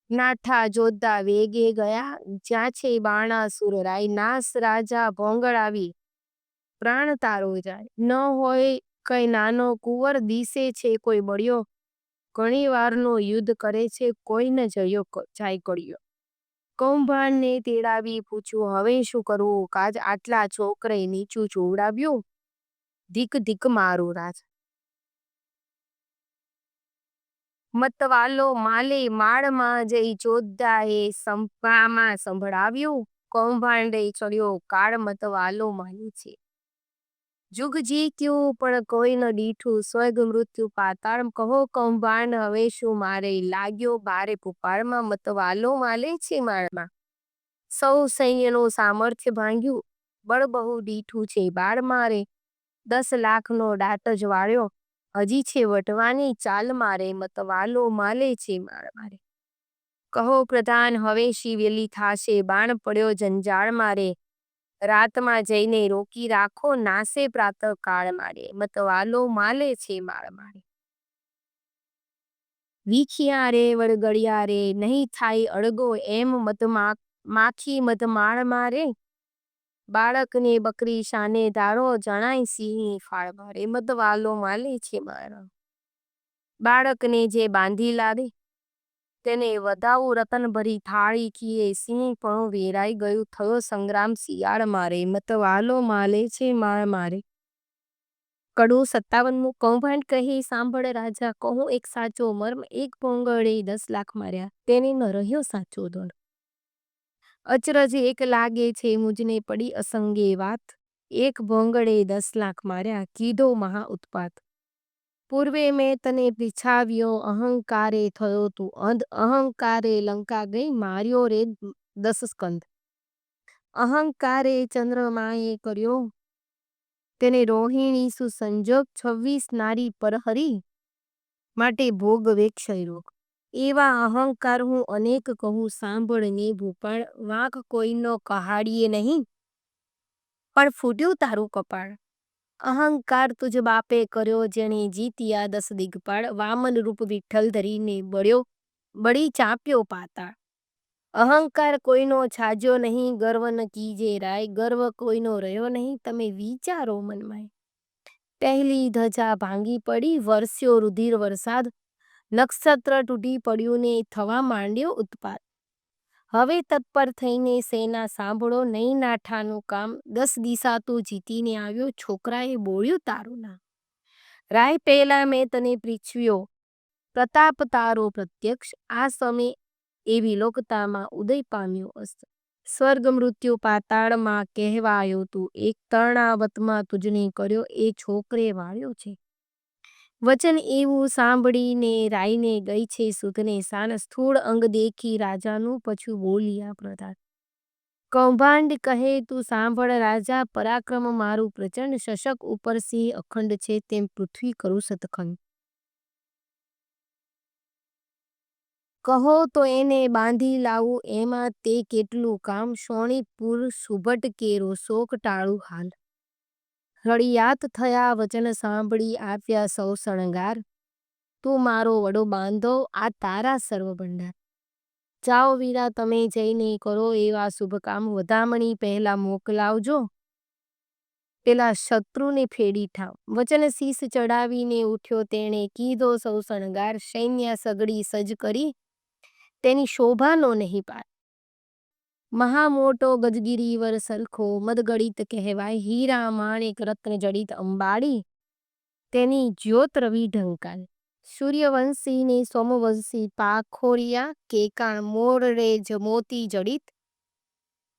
Speaker 1: નાઠા જોધા વેગે ગયા જ્યાં છે બાણા સુરરાય. નાસ રાજા ભોંગળ આવી પ્રાણ તારો જાય. ન હોય કઈ નાનો કુંવર દિશે છે કોઈ બળ્યો. ઘણી વારનો યુદ્ધ કરે છે કોઈ ન જયો જાય ગળ્યો. કૌભાંડને તેડાવી પૂછ્યું હવે શું કરવું કાજ. આટલા છોકરે નીચું જોવડાવ્યું ધીક ધીક મારું રાજ. મતવાલો માલે માળમાં જઈ જોધાએ સંભામાં સંભળાવ્યું. કૌભાંડે ચડ્યો કાળ મતવાલો માને છે. જુગ જીત્યું પણ કોઈ ન દીઠું. સ્વર્ગ મૃત્યુ પાતાળ કહો કૌભાંડ હવે શું મારે. લાગ્યો ભારે ભૂપાળમાં મતવાલો માલે છે માળમાં. સૌ સૈન્યનું સામર્થ્ય ભાંગ્યું બળ બહુ દીઠું છે બાળ મારે, 10 લાખનો દાટ જ વાળ્યો, હજી છે વટવાની ચાલ મારે, મતવાલો માલે છે માળ મારે. કહો પ્રધાન હવે શી વેલી થાશે, બાણ પડ્યો જંજાળ મારે, રાતમાં જઈને રોકી રાખો, નાસે પ્રાતઃ કાળ મારે, મતવાલો માલે છે માળ મારે. વીખિયા રે વળગડિયા રે, નહીં થાય અળગો એમ માખી મધમાળ મારે, બાળકને બકરી શાને ધારો, જણાય સિંહની ફાળ મારે, મતવાલો માલે છે માળ. બાળકને જે બાંધી લાવે તેને વધાવું રતન ભરી થાળી, કીએ સિંહ પણ વેરાઈ ગયું, થયો સંગ્રામ શિયાળ મારે, મતવાલો માલે છે માળ મારે. કડવું 57મું. કૌભાંડ કહે સાંભળ રાજા, કહું એક સાચો મર્મ, એક ભોંગળે 10 લાખ માર્યા, તેને ન રહ્યો સાચો દંડ. અચરજ એક લાગે છે મુજને પડી અસંગે વાત, એક ભોંગળે 10 લાખ માર્યા, કીધો મહા ઉત્પાત. પૂર્વે મેં તને પીછાવ્યો, અહંકારે થયો તું અંધ, અહંકારે લંકા ગઈ, માર્યો રે 10 સ્કંદ. અહંકારે ચંદ્રમાએ કર્યો તેને રોહિણી સુસંજોગ, 26 નારી પરહરી માટે ભોગવે ક્ષય રોગ. એવા અહંકાર હું અનેક કહું, સાંભળ ને ભૂપાળ, વાંક કોઈનો કહાડીએ નહીં, પણ ફૂટ્યું તારું કપાળ. અહંકાર તુજ બાપે કર્યો, જેણે જીત્યા 10 દિગપાળ, વામન રૂપ વિઠ્ઠલ ધરીને બળી ચાપ્યો પાતાળ. અહંકાર કોઈનો છાજ્યો નહીં, ગર્વ ન કીજે રાય, ગર્વ કોઈનો રહ્યો નહીં, તમે વિચારો મનમાં. પહેલી ધજા ભાંગી પડી, વરસ્યો રુધિર વરસાદ, નક્ષત્ર તૂટી પડ્યું ને થવા માંડ્યો ઉત્પાત. હવે તત્પર થઈને સેના સાંભળો, નહીં નાઠાનું કામ, 10 દિશા તું જીતીને આવ્યો, છોકરાએ બોલ્યું તારું નામ. રાય પહેલા મેં તને પૃથ્વ્યો, પ્રતાપ તારો પ્રત્યક્ષ, આ સમય એવી લોકતામાં ઉદય પામ્યો અસ્ત. સ્વર્ગ મૃત્યુ પાતાળમાં કહેવાયો તું, એક તરણાવતમાં તુજને કર્યો, એ છોકરે વાળ્યો છે. વચન એવું સાંભળીને રાઈને ગઈ છે સુધને સાન, સ્થૂળ અંગ દેખી રાજાનું પછું બોલ્યા પ્રધાન. કૌભાંડ કહે તું સાંભળ રાજા, પરાક્રમ મારું પ્રચંડ, શશક ઉપર સિંહ અખંડ છે, તેમ પૃથ્વી કરું સતખંડ. કહો તો એને બાંધી લાવું, એમાં તે કેટલું કામ, શોણીપુર સુભટ કેરો શોક ટાળું હાલ. રળિયાત થયા વચન સાંભળી, આપ્યા સૌ શણગાર, તું મારો વડો બાંધો, આ તારા સર્વ ભંડાર. જાઓ વીરા તમે જઈને કરો એવા શુભ કામ, વધામણી પહેલા મોકલાવજો, પેલા શત્રુને ફેડી ઠાવ. વચન શીશ ચડાવીને ઉઠ્યો તેણે, કીધો સૌ શણગાર, સૈન્ય સગડી સજ કરી, તેની શોભાનો નહીં પાર. મહા મોટો ગજગીરીવર સરખો, મદગડિત કહેવાય, હીરા માણેક રત્ન જડિત અંબાડી, તેની જ્યોત રવિ ઢંકાલ. સૂર્યવંશી ને સોમવંશી પાખોરિયા, કેકાણ મોરરે મોતી જડિત,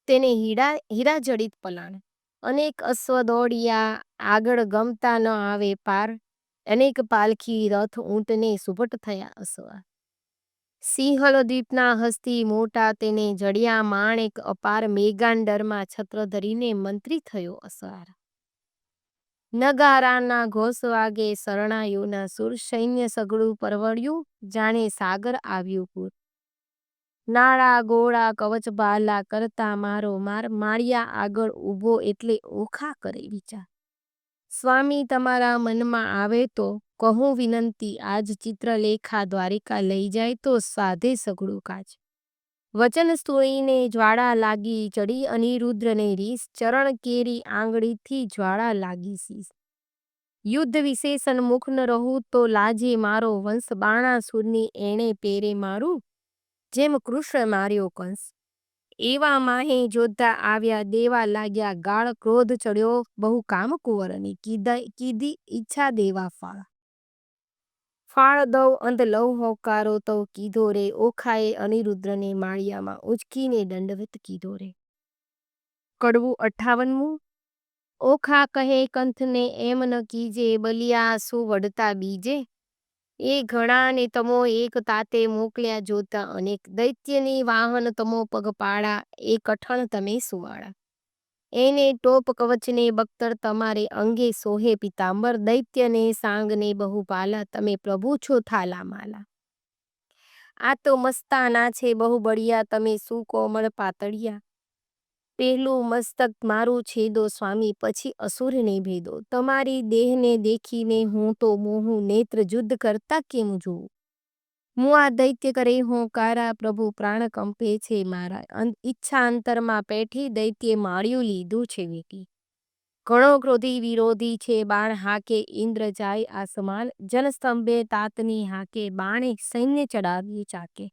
Speaker 1: તેને હીરા જડિત પલાણ. અનેક અશ્વ દોડિયા, આગળ ગમતા ન આવે પાર, અનેક પાલખી રથ ઊંટને સુભટ થયા અસવાર. સિંહલ દ્વીપના હસ્તી મોટા, તેને જડિયા માણેક અપાર, મેઘાંડરમાં છત્ર ધરીને મંત્રી થયો અસવાર. નગારાના ઘોષ વાગે શરણાયોના સુર, સૈન્ય સગડું પરવળ્યું, જાણે સાગર આવ્યું પૂર. નાળા ગોળા કવચ ભાલા કરતા મારો માર, માળિયા આગળ ઊભો એટલે ઓખા કરે વિચાર. સ્વામી તમારા મનમાં આવે તો કહું વિનંતી, આજ ચિત્રલેખા દ્વારિકા લઈ જાય તો સાધે સઘળું કાજ. વચન સ્તુણીને જ્વાળા લાગી ચડી, અનિરુદ્ધને રીસ, ચરણ કેરી આંગળીથી જ્વાળા લાગી શીશ. યુદ્ધ વિશેષણ મુખ ન રહું તો લાજે મારો વંશ, બાણાસુરની એણે પેરે મારું, જેમ કૃષ્ણ માર્યો કંસ. એવા માહે જોધા આવ્યા દેવા લાગ્યા ગાળ, ક્રોધ ચડ્યો બહુ કામ કુંવરને, કીધી ઈચ્છા દેવા ફાળ. ફાળ દઉં અંધ લવ હોકારો તો કીધો રે, ઓખાએ અનિરુદ્ધને માળિયામાં ઉચકીને દંડવત કીધો રે. કડવું 58મું. ઓખા કહે કંથને એમ ન કીજે, બલિયા શું વઢતા બીજે, એ ઘણાને તમો એક તાતે મોકલ્યા જોતા અનેક, દૈત્યની વાહન તમો પગપાળા, એ કઠણ તમે સુવાળા. એને ટોપ કવચને બખ્તર તમારે અંગે સોહે પિતાંબર, દૈત્યને સાંગને બહુ પાલા, તમે પ્રભુ છો થાલા માલા. આ તો મસ્તાના છે બહુ બળિયા, તમે શું કોમળ પાતળિયા. પહેલું મસ્તક મારું છેદો સ્વામી, પછી અસુરને ભેદો. તમારી દેહને દેખીને હું તો મોહું, નેત્ર યુદ્ધ કરતા કેમ જોઉં. હું આ દૈત્ય કરે હોંકારા, પ્રભુ પ્રાણ કંપે છે મારા. ઈચ્છા અંતરમાં પેઠી, દૈત્યે માળ્યું લીધું છે વેઠી. ઘણો ક્રોધી વિરોધી છે, બાણ હાકે ઇન્દ્ર જાય આસમાન. જનસ્તંભે તાતની હાકે, બાણે સૈન્ય ચડાવ્યું ચાકે.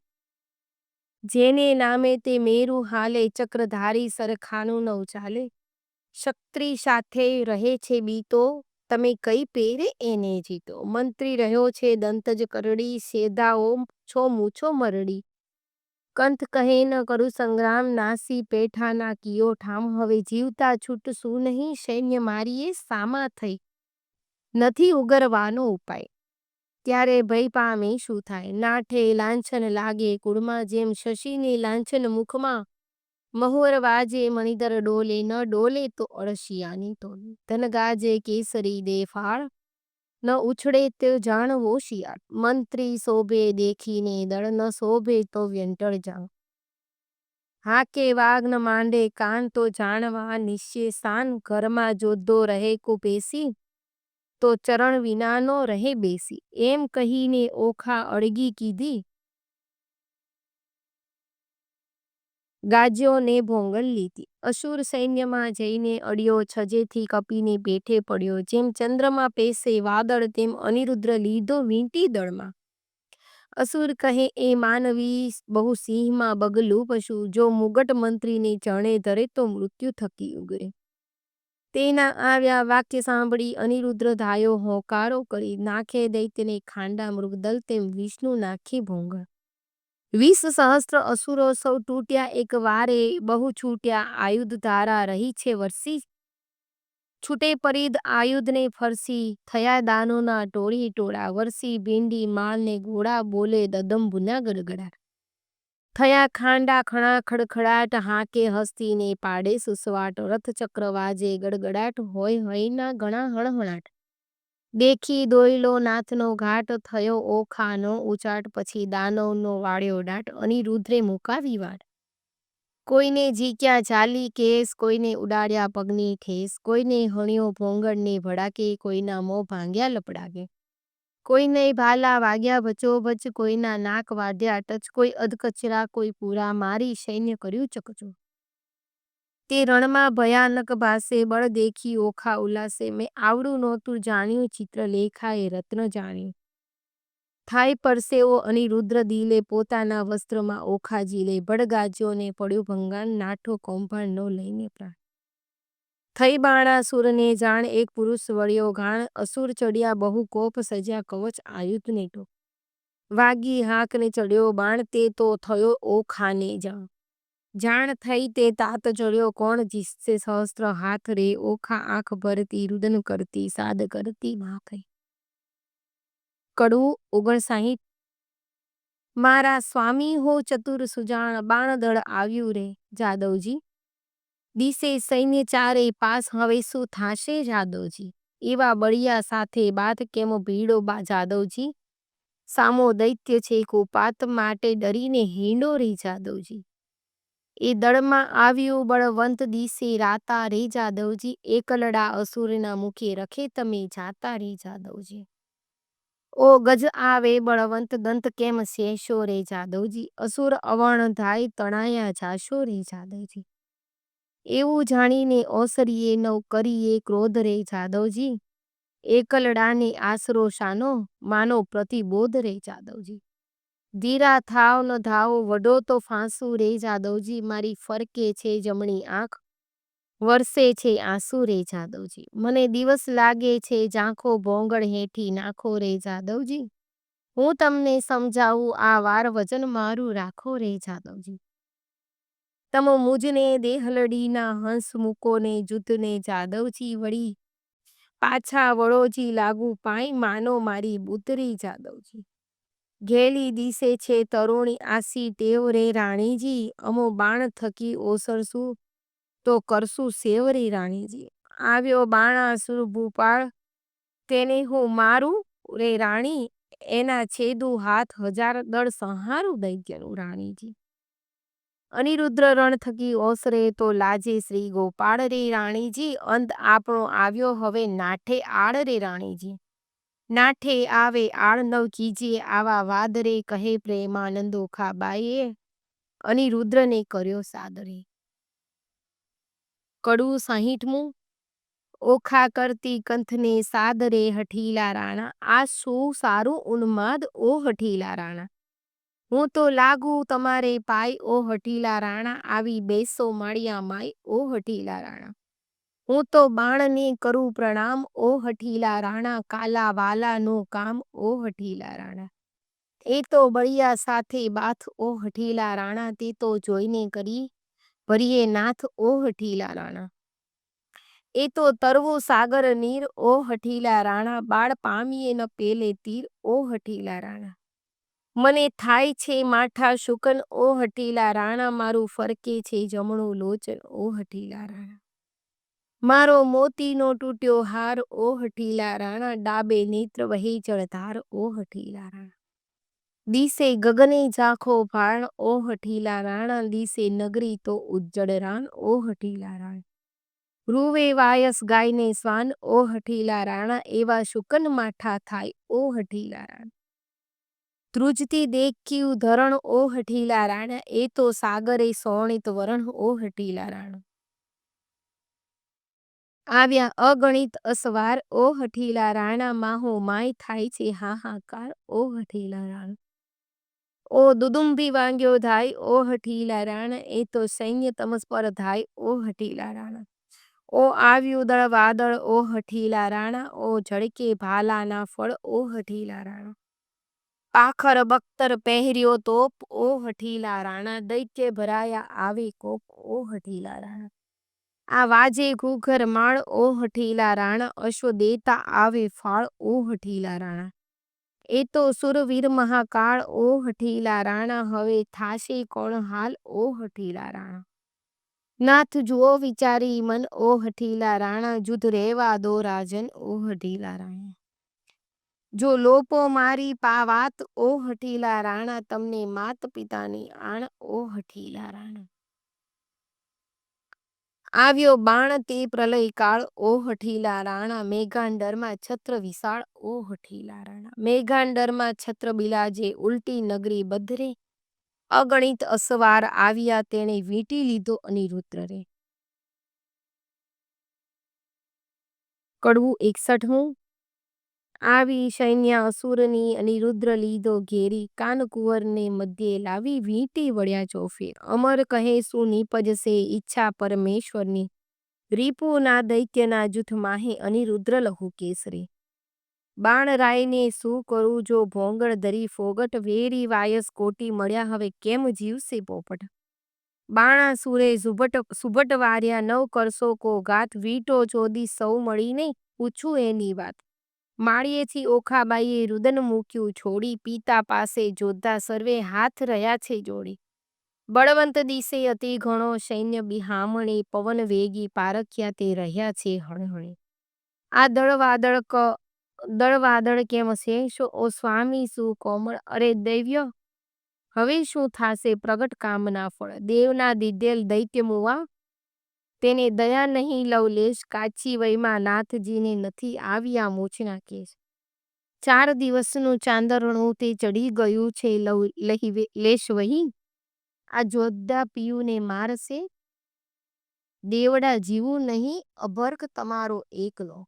Speaker 1: જેને નામે તે મેરુ હાલે, ચક્રધારી સરખાનું ન ચાલે. ક્ષત્રિ સાથે રહે છે બીતો, તમે કઈ પેરે એને જીતો. મંત્રી રહ્યો છે દંતજ કરડી, સેધાઓ છો મૂછો મરડી. કંથ કહે ન કરું સંગ્રામ, નાસી પેઠાના કિયો ઠામ. હવે જીવતા છૂટશું નહીં, સૈન્ય મારીએ સામા થઈ. નથી ઉગરવાનો ઉપાય, ત્યારે ભય પામે શું થાય. નાઠે લાંછન લાગે કુળમાં, જેમ શશીને લાંછન મુખમાં. મહુર વાજે મણિધર ડોલે, ન ડોલે તો અળસિયાની તોલે. ધન ગાજે કેસરી દે ફાળ, ન ઉછળે તે જાણવો શિયાળ. મંત્રી શોભે દેખીને દળ, ન શોભે તો વ્યંટળ જાણ. હાકે વાઘ ન માંડે કાન, તો જાણવા નિશ્ચય શાન. ઘરમાં જોધો રહે કુપેસી, તો ચરણ વિનાનો રહે બેસી. એમ કહીને ઓખા અળગી કીધી, ગાજ્યો ને ભોંગલ લીધી. અસુર સૈન્યમાં જઈને અડ્યો, છજેથી કપીને પેઠે પડ્યો. જેમ ચંદ્રમાં પેસે વાદળ, તેમ અનિરુદ્ર લીધો વીંટી દળમાં. અસુર કહે એ માનવી, બહુ સિંહમાં બગલું પશુ. જો મુગટ મંત્રીને ચરણે ધરે, તો મૃત્યુ થકી ઉગરે. તેના આવ્યા વાક્ય સાંભળી અનિરુદ્ર ધાયો હોંકારો કરી. નાખે દૈત્યને ખાંડા મૃગદલ, તેમ વિષ્ણુ નાખી ભોંગળ. 20 સહસ્ત્ર અસુરો સૌ તૂટ્યા એક વારે, બહુ છૂટ્યા આયુધ ધારા રહી છે વરસી. છૂટે પરિદ આયુધને ફરસી, થયા દાનોના ટોળી ટોળા. વરસી ભીંડી માળને ઘોડા, બોલે દદંભુના ગડગડા. થયા ખાંડા ખણા ખડખડાટ, હાકે હસ્તીને પાડે સુસવાટ. રથ ચક્ર વાજે ગડગડાટ, હોય હયના ઘણા હણહણાટ. દેખી દોયલો નાથનો ઘાટ, થયો ઓખાનો ઉચાટ. પછી દાનવનો વાળ્યો ડાટ, અનિરુદ્ધે મુકાવી વાટ. કોઈને ઝીક્યા ચાલી કેસ, કોઈને ઉડાડ્યા પગની ઠેસ. કોઈને હણ્યો ભોંગળને ભડાકે, કોઈના મોં ભાંગ્યા લપડાકે. કોઈને ભાલા વાગ્યા ભચોભચ, કોઈના નાક વાઢ્યા ટચ. કોઈ અધકચરા કોઈ પૂરા, મારી સૈન્ય કર્યું ચકચો. તે રણમાં ભયાનક ભાસે, બળ દેખી ઓખા ઉલ્લાસે. મેં આવડું નહોતું જાણ્યું, ચિત્ર લેખાએ રત્ન જાણ્યું. થાય પરસેવો અનિરુદ્ર દિલે, પોતાના વસ્ત્રમાં ઓખા જીલે. બળગાજ્યો ને પડ્યો ભંગાણ, નાઠો કૌભાંડ નો લઈને પ્રાણ. થઈ બાણાસુરને જાણ, એક પુરુષ વળ્યો ઘાણ. અસુર ચડ્યા બહુ કોપ, સજ્યા કવચ આયુધને ટોપ. વાગી હાકને ચડ્યો બાણ, તે તો થયો ઓખાને જાણ. જાણ થઈ તે તાત ચડ્યો કોણ, જીતશે સહસ્ત્ર હાથ રે. ઓખા આંખ ભરતી રુદન કરતી, સાદ કરતી માખઈ. કડવું 59. મારા સ્વામી હો ચતુર સુજાણ, બાણદળ આવ્યું રે જાદવજી. દિશે સૈન્ય ચારે પાસ, હવે શું થાશે જાદવજી. એવા બળિયા સાથે બાત, કેમ ભીડો જાદવજી. સામો દૈત્ય છે કુપાત, માટે ડરીને હીંડો રે જાદવજી. એ દળમાં આવ્યું બળવંત, દિશે રાતા રે જાદવજી. એકલડા અસુરના મુખે, રખે તમે જાતા રે જાદવજી. ઓ ગજ આવે બળવંત, દંત કેમ સેશો રે જાદવજી. અસુર અવણ ધાય, તણાયા જાશો રે જાદવજી. એવું જાણીને ઓસરીએ નવ કરીએ ક્રોધ રે જાદવજી. એકલડાને આશરો શાનો, માનો પ્રતિબોધ રે જાદવજી. ધીરા થાવ ન ધાવો, વડો તો ફાંસુ રે જાદવજી. મારી ફરકે છે જમણી આંખ, વરસે છે આંસુ રે જાદવજી. મને દિવસ લાગે છે ઝાંખો, ભોંગળ હેઠી નાખો રે જાદવજી. હું તમને સમજાવું આ વાર, વચન મારું રાખો રે જાદવજી. તમ મુજને દેહલડીના હંસ, મૂકો ને જૂથને જાદવજી. વળી પાછા વળોજી લાગુ પાઈ, માનો મારી બુતરી જાદવજી. ઘેલી દિશે છે તરુણી આસી, ટેવ રે રાણીજી. અમો બાણ થકી ઓસરશું, તો કરશું સેવરી રાણીજી. આવ્યો બાણાસુર ભૂપાળ, તેને હું મારું રે રાણી, એના છેદુ હાથ હજાર દળ સંહારું દૈત્યનું રાણીજી. અનિરુદ્ર રણ થકી ઓસરે તો લાજે શ્રી ગોપાળ રે રાણીજી, અંત આપણો આવ્યો હવે નાઠે આળ રે રાણીજી. નાઠે આવે આળ નવ કીજીએ આવા વાદ રે, કહે પ્રેમાનંદો ખાબાઈએ અનિરુદ્રને કર્યો સાદરે. કડવું 60મું. ઓખા કરતી કંથને સાદરે હઠીલા રાણા, આ શું સારું ઉન્માદ ઓ હઠીલા રાણા. હું તો લાગુ તમારે પાય ઓ હઠીલા રાણા, આવી બેસો માળિયા માય ઓ હઠીલા રાણા. હું તો બાણને કરું પ્રણામ ઓ હઠીલા રાણા, કાલા વાલાનું કામ ઓ હઠીલા રાણા. એ તો બળિયા સાથે બાથ ઓ હઠીલા રાણા, તે તો જોઈને કરી ભરીએ નાથ ઓ હઠીલા રાણા. એ તો તરવું સાગર નીર ઓ હઠીલા રાણા, બાળ પામીએ ન પેલે તીર ઓ હઠીલા રાણા. મને થાય છે માઠા શુકન ઓ હઠીલા રાણા, મારું ફરકે છે જમણું લોચન ઓ હઠીલા રાણા. મારો મોતીનો તૂટ્યો હાર ઓ હઠીલા રાણા, ડાબે નેત્ર વહે જળધાર ઓ હઠીલા રાણા. દિશે ગગને ઝાંખો ભાણ ઓ હઠીલા રાણા, દિશે નગરી તો ઉજ્જડ રાન ઓ હઠીલા રાણા. રૂવે વાયસ ગાયને સ્વાન ઓ હઠીલા રાણા, એવા શુકન માઠા થાય ઓ હઠીલા રાણા. ધ્રુજતી દેખ્યું ધરણ ઓ હઠીલા રાણા, એ તો સાગરે સોણિત વરણ ઓ હઠીલા રાણા. આવ્યા અગણિત અસવાર ઓ હઠીલા રાણા, માહો માય થાય છે હાહાકાર ઓ હઠીલા રાણા. ઓ દુદુંભી વાંગ્યો ધાય ઓ હઠીલા રાણા, એ તો સૈન્ય તમસ્પર ધાય ઓ હઠીલા રાણા. ઓ આવ્યું દળ વાદળ ઓ હઠીલા રાણા, ઓ ઝળકે ભાલાના ફળ ઓ હઠીલા રાણા. પાખર બખ્તર પહેર્યો તોપ ઓ હઠીલા રાણા, દૈત્ય ભરાયા આવે કોપ ઓ હઠીલા રાણા. આ વાજે ઘૂઘર માળ ઓ હઠીલા રાણા, અશ્વ દેતા આવે ફાળ ઓ હઠીલા રાણા. એ તો સુરવીર મહાકાળ ઓ હઠીલા રાણા, હવે થાશે કોણ હાલ ઓ હઠીલા રાણા. નાથ જુઓ વિચારી મન ઓ હઠીલા રાણા, જુધ રેવા દો રાજન ઓ હઠીલા રાણા. જો લોપો મારી પાવાત ઓ હઠીલા રાણા, તમને માત પિતાની આણ ઓ હઠીલા રાણા. આવ્યો બાણ તે પ્રલય કાળ ઓ હઠીલા રાણા, મેઘાંડરમાં છત્ર વિશાળ ઓ હઠીલા રાણા. મેઘાંડરમાં છત્ર બિલાજે ઉલટી નગરી બધરે, અગણિત અસવાર આવ્યા તેણે વીંટી લીધો અનિરુદ્ર રે. કડવું 61મું. આવી સૈન્ય અસુરની અનિરુદ્ર લીધો ઘેરી, કાનકુંવરને મધ્યે લાવી વીંટી વળ્યા ચોફેર. અમર કહે શું નીપજશે ઈચ્છા પરમેશ્વરની, રીપુના દૈત્યના જૂથ માહે અનિરુદ્ર લહુ કેસરી. બાણરાયને શું કરું જો ભોંગળ ધરી ફોગટ, વેરી વાયસ કોટી મળ્યા હવે કેમ જીવશે પોપટ. બાણાસુરે સુભટ વાર્યા નવ કરશો કો ગાત, વીંટો ચોદી સૌ મળીને પૂછું એની વાત. માળીએથી ઓખાબાઈએ રુદન મૂક્યું છોડી, પિતા પાસે જોધા સર્વે હાથ રહ્યા છે જોડી. બળવંત દિશે અતિ ઘણો સૈન્ય બિહામણે, પવન વેગી પારખ્યા તે રહ્યા છે હણહણે. આ દળ વાદળ કેમ શેષો ઓ સ્વામી શું કોમળ, અરે દૈવ્ય હવે શું થાશે પ્રગટ કામના ફળ. દેવના દીધેલ દૈત્ય મુવા, તેને દયા નહીં લવલેશ, કાચી વયમાં નાથજીને નથી આવ્યા મૂછના કેશ. 4 દિવસનું ચાંદરણું તે ચડી ગયું છે લેશ વહી, આ જોધા પિયુને મારશે, દેવડા જીવું નહીં અભર્ક તમારો એકલો.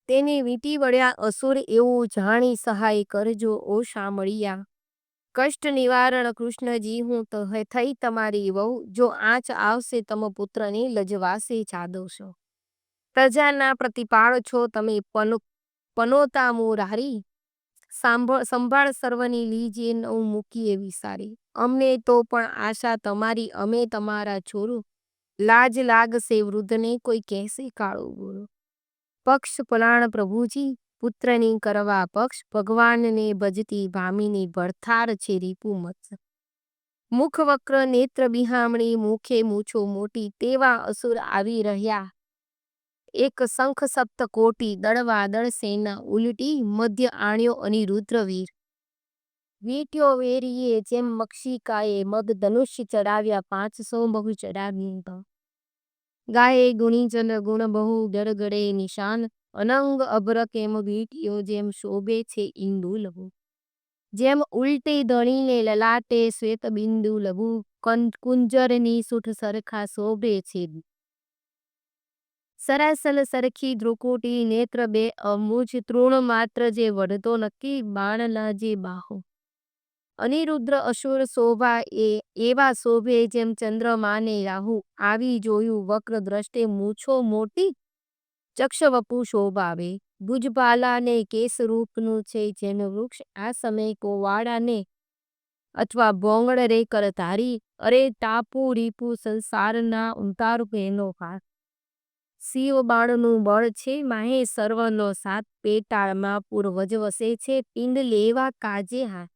Speaker 1: તેને વીંટી વળ્યા અસુર એવું જાણી સહાય કરજો ઓ શામળિયા. કષ્ટ નિવારણ કૃષ્ણજી હું થઈ તમારી વહુ, જો આંચ આવશે તમ પુત્રને લજવાશે ચાદવશો. પ્રજાના પ્રતિપાળ છો તમે પનોતા મુરારી, સંભાળ સર્વની લીજે નવ મૂકીએ વિસારી. અમને તો પણ આશા તમારી અમે તમારા છોરું, લાજ લાગશે વૃદ્ધને કોઈ કહેશે કાળું ગોરું. પક્ષ પલાણ પ્રભુજી પુત્રની કરવા પક્ષ, ભગવાનને ભજતી ભામીની ભરથાર છે રીપુ મત્સ. મુખ વક્ર નેત્ર બિહામણી મુખે મૂછો મોટી તેવા અસુર આવી રહ્યા એક શંખ સપ્ત કોટી દળવા દળ સેના ઉલટી મધ્ય આણ્યો અનિરુદ્રવીર વીટ્યો વેરીએ જેમ મક્ષિકાએ મદ ધનુષ્ય ચડાવ્યા 500 બહુ ચડાવ્યું ગાયે ગુણીજન ગુણ બહુ ગડગડે નિશાન અનંગ અભર કેમ વીટ્યો જેમ શોભે છે ઇન્દુ લઘુ જેમ ઉલટી ધણીને લલાટે શ્વેત બિંદુ લઘુ કુંજરની સુઠ સરખા શોભે છે સરાસલ સરખી ધ્રુકુટી નેત્ર બે અમુજ તૃણ માત્ર જે વઢતો નક્કી બાણના જે બાહો અનિરુદ્ર અસુર શોભા એવા શોભે જેમ ચંદ્રમાને રાહુ આવી જોયું વક્ર દ્રષ્ટે મૂછો મોટી ચક્ષવપુ શોભાવે ભુજપાલાને કેસ રૂપનું છે જેનું વૃક્ષ આ સમય કોવાડાને અથવા ભોંગળ રે કર ધારી અરે ટાપુ રીપુ સંસારના ઉતારું એનો હાથ શિવ બાણનું બળ છે માહે સર્વનો સાથ પેટાળમાં પૂર્વજ વસે છે પિંડ લેવા કાજે હા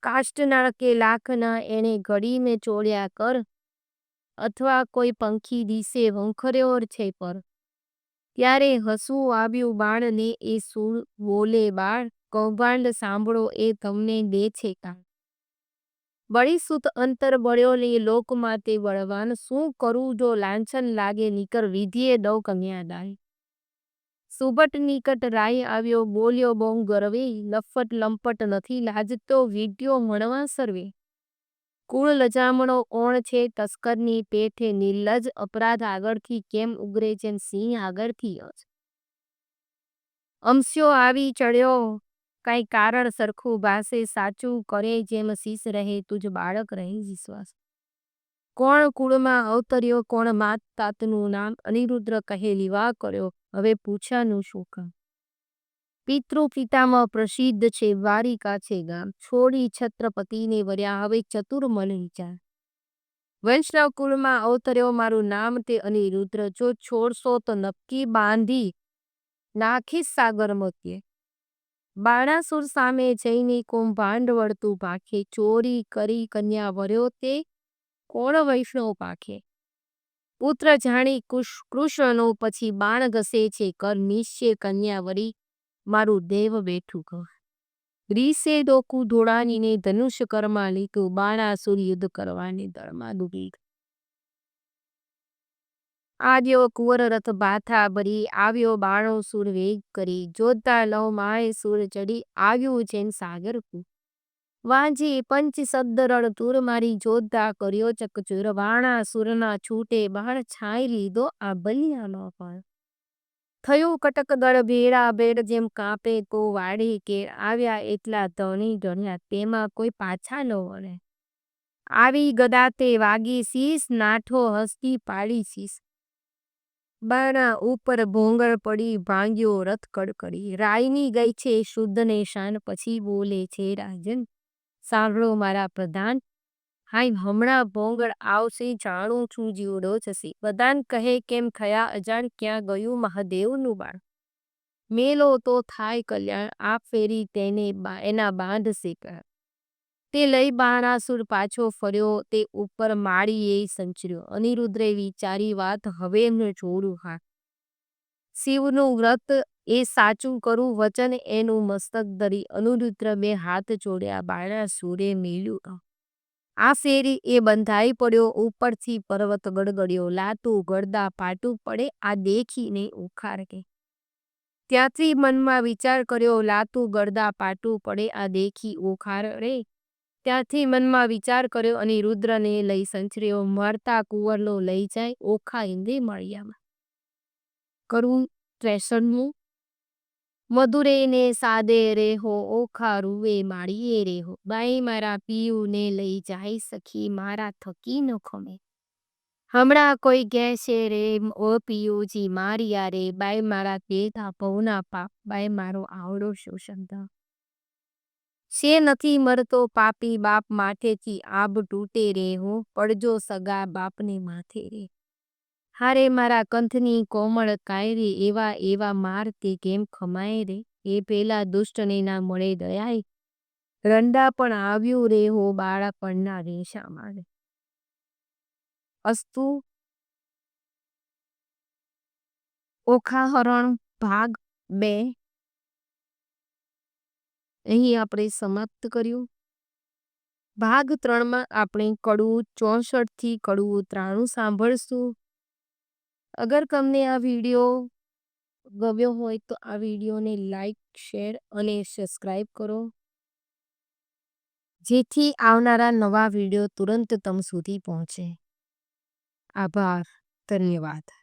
Speaker 1: કાષ્ટના કે લાખના એણે ઘડીને ચોળ્યા કર અથવા કોઈ પંખી દિશે વંખર્યો છે પર ત્યારે હસવું આવ્યું બાણને એ સુર બોલે બાળ કૌભાંડ સાંભળો એ તમને દે છે કાળ બળીસુત અંતર બળ્યો ને લોકમાં તે બળવાન શું કરું જો લાંછન લાગે નીકર વિધિએ દઉ કન્યાદાન સુબટ નિકટ રાય આવ્યો બોલ્યો બહુ ગરવે લફટ લંપટ નથી લાજતો વીટ્યો મણવા સર્વે કુળ લજામણો કોણ છે તસ્કરની પેઠે નિર્લજ અપરાધ આગળથી કેમ ઉગરે જેમ સિંહ આગળથી અમસ્યો આવી ચડ્યો કઈ કારણ સરખું ભાસે સાચું કરે જેમ શીશ રહે તુજ બાળક રહે વિશ્વાસ કોણ કુળમાં અવતર્યો કોણ માત તાતનું નામ અનિરુદ્ર કહે લીવા કર્યો હવે પૂછાનું શું કામ પિતૃ પિતામાં પ્રસિદ્ધ છે વારિકા છે ગામ છોડી છત્રપતિને વર્યા હવે ચતુર્મન વિચાર વૈષ્ણવ કુળમાં અવતર્યો મારું નામ તે અનિરુદ્ર જો છોડશો તો નક્કી બાંધી નાખીશ સાગર મધ્યે બાણાસુર સામે જઈને કૌભાંડ વળતું ભાખે ચોરી કરી કન્યા વર્યો તે કોણ વૈષ્ણવ પાખે પુત્ર જાણી કૃષ્ણનો પછી બાણ ઘસે છે કર નિશ્ચય કન્યા વરી મારું દેવ બેઠું કર રીસે ડોકું ધોળાનીને ધનુષ્ય કરમાં લીધું બાણાસુર યુદ્ધ કરવાને દળમાં ડૂબી આવ્યો કુંવર રથ બાથા ભરી આવ્યો બાણો સુર વેગ કરી જોતા લવ માય સુર ચડી આવ્યું જેમ સાગર વાંજી પંચ સદ્દરણ તુર મારી જોતા કર્યો ચકચુર વાણા સુરના છૂટે બાણ છાઈ લીધો આ બલિયાનો પણ થયું કટક દળ ભેળા ભેડ જેમ કાપે તો વાડે કે આવ્યા એટલા ધણી ધણ્યા તેમાં કોઈ પાછા ન વળે આવી ગદા તે વાગી શીશ નાઠો હસતી પાડી શીશ બાણા ઉપર ભોંગળ પડી ભાંગ્યો રથ કડકડી રાયની ગઈ છે શુદ્ધ ને શાન પછી બોલે છે રાજન સાંભળો મારા પ્રધાન હાય હમણાં ભોંગળ આવશે જાણું છું જીવડો જશે પ્રધાન કહે કેમ થયા અજાણ ક્યાં ગયું મહાદેવનું બાણ મેલો તો થાય કલ્યાણ આ ફેરી તેને એના બાંધશે કર તે લઈ બાણાસુર પાછો ફર્યો તે ઉપર માળીએ સંચર્યો અનિરુદ્રે વિચારી વાત હવે મેં જોડું હા શિવનું વ્રત એ સાચું કરું વચન એનું મસ્તક ધરી અનિરુદ્ર બે હાથ જોડ્યા બાણાસુરે મેલ્યું આ ફેરી એ બંધાઈ પડ્યો ઉપરથી પર્વત ગડગડ્યો લાતું ગળદા પાટું પડે આ દેખીને ઉખાર કે ત્યાંથી મનમાં વિચાર કર્યો લાતું ગળદા પાટું પડે આ દેખી ઉખાર રે ત્યાંથી મનમાં વિચાર કર્યો અને રુદ્રને લઈ સંચર્યો મરતા કુંવરનો લઈ જાય ઓખા ઇન્દ્રે મળ્યામાં કરું ત્રેસઠનું મધુરે ને સાદે રેહો ઓખા રૂવે માળીએ રેહો બાઈ મારા પિયુને લઈ જાય સખી મારા થકી ન ખમે હમણાં કોઈ કહેશે રે ઓ પિયુજી મારિયા રે બાઈ મારા તેતા પૌના પાપ બાઈ મારો આવડો શોષણ શે નથી મરતો પાપી બાપ માથેથી આબ તૂટે રે હો પડજો સગા બાપને માથે રે હારે મારા કંથની કોમળ કાયરી એવા એવા માર તે કેમ ખમાય રે એ પેલા દુષ્ટને ના મળે દયાય રંડા પણ આવ્યું રે હો બાળપણના રેશામાં રે. અસ્તુ ઓખા હરણ ભાગ 2 અહીં આપણે સમાપ્ત કર્યું. ભાગ 3માં આપણે કડવું 64 થી કડવું 93 સાંભળશું. અગર તમને આ વિડીયો ગમ્યો હોય તો આ વિડીયોને લાઈક, શેર અને સબસ્ક્રાઈબ કરો, જેથી આવનારા નવા વિડીયો તુરંત તમ સુધી પહોંચે. આભાર. ધન્યવાદ.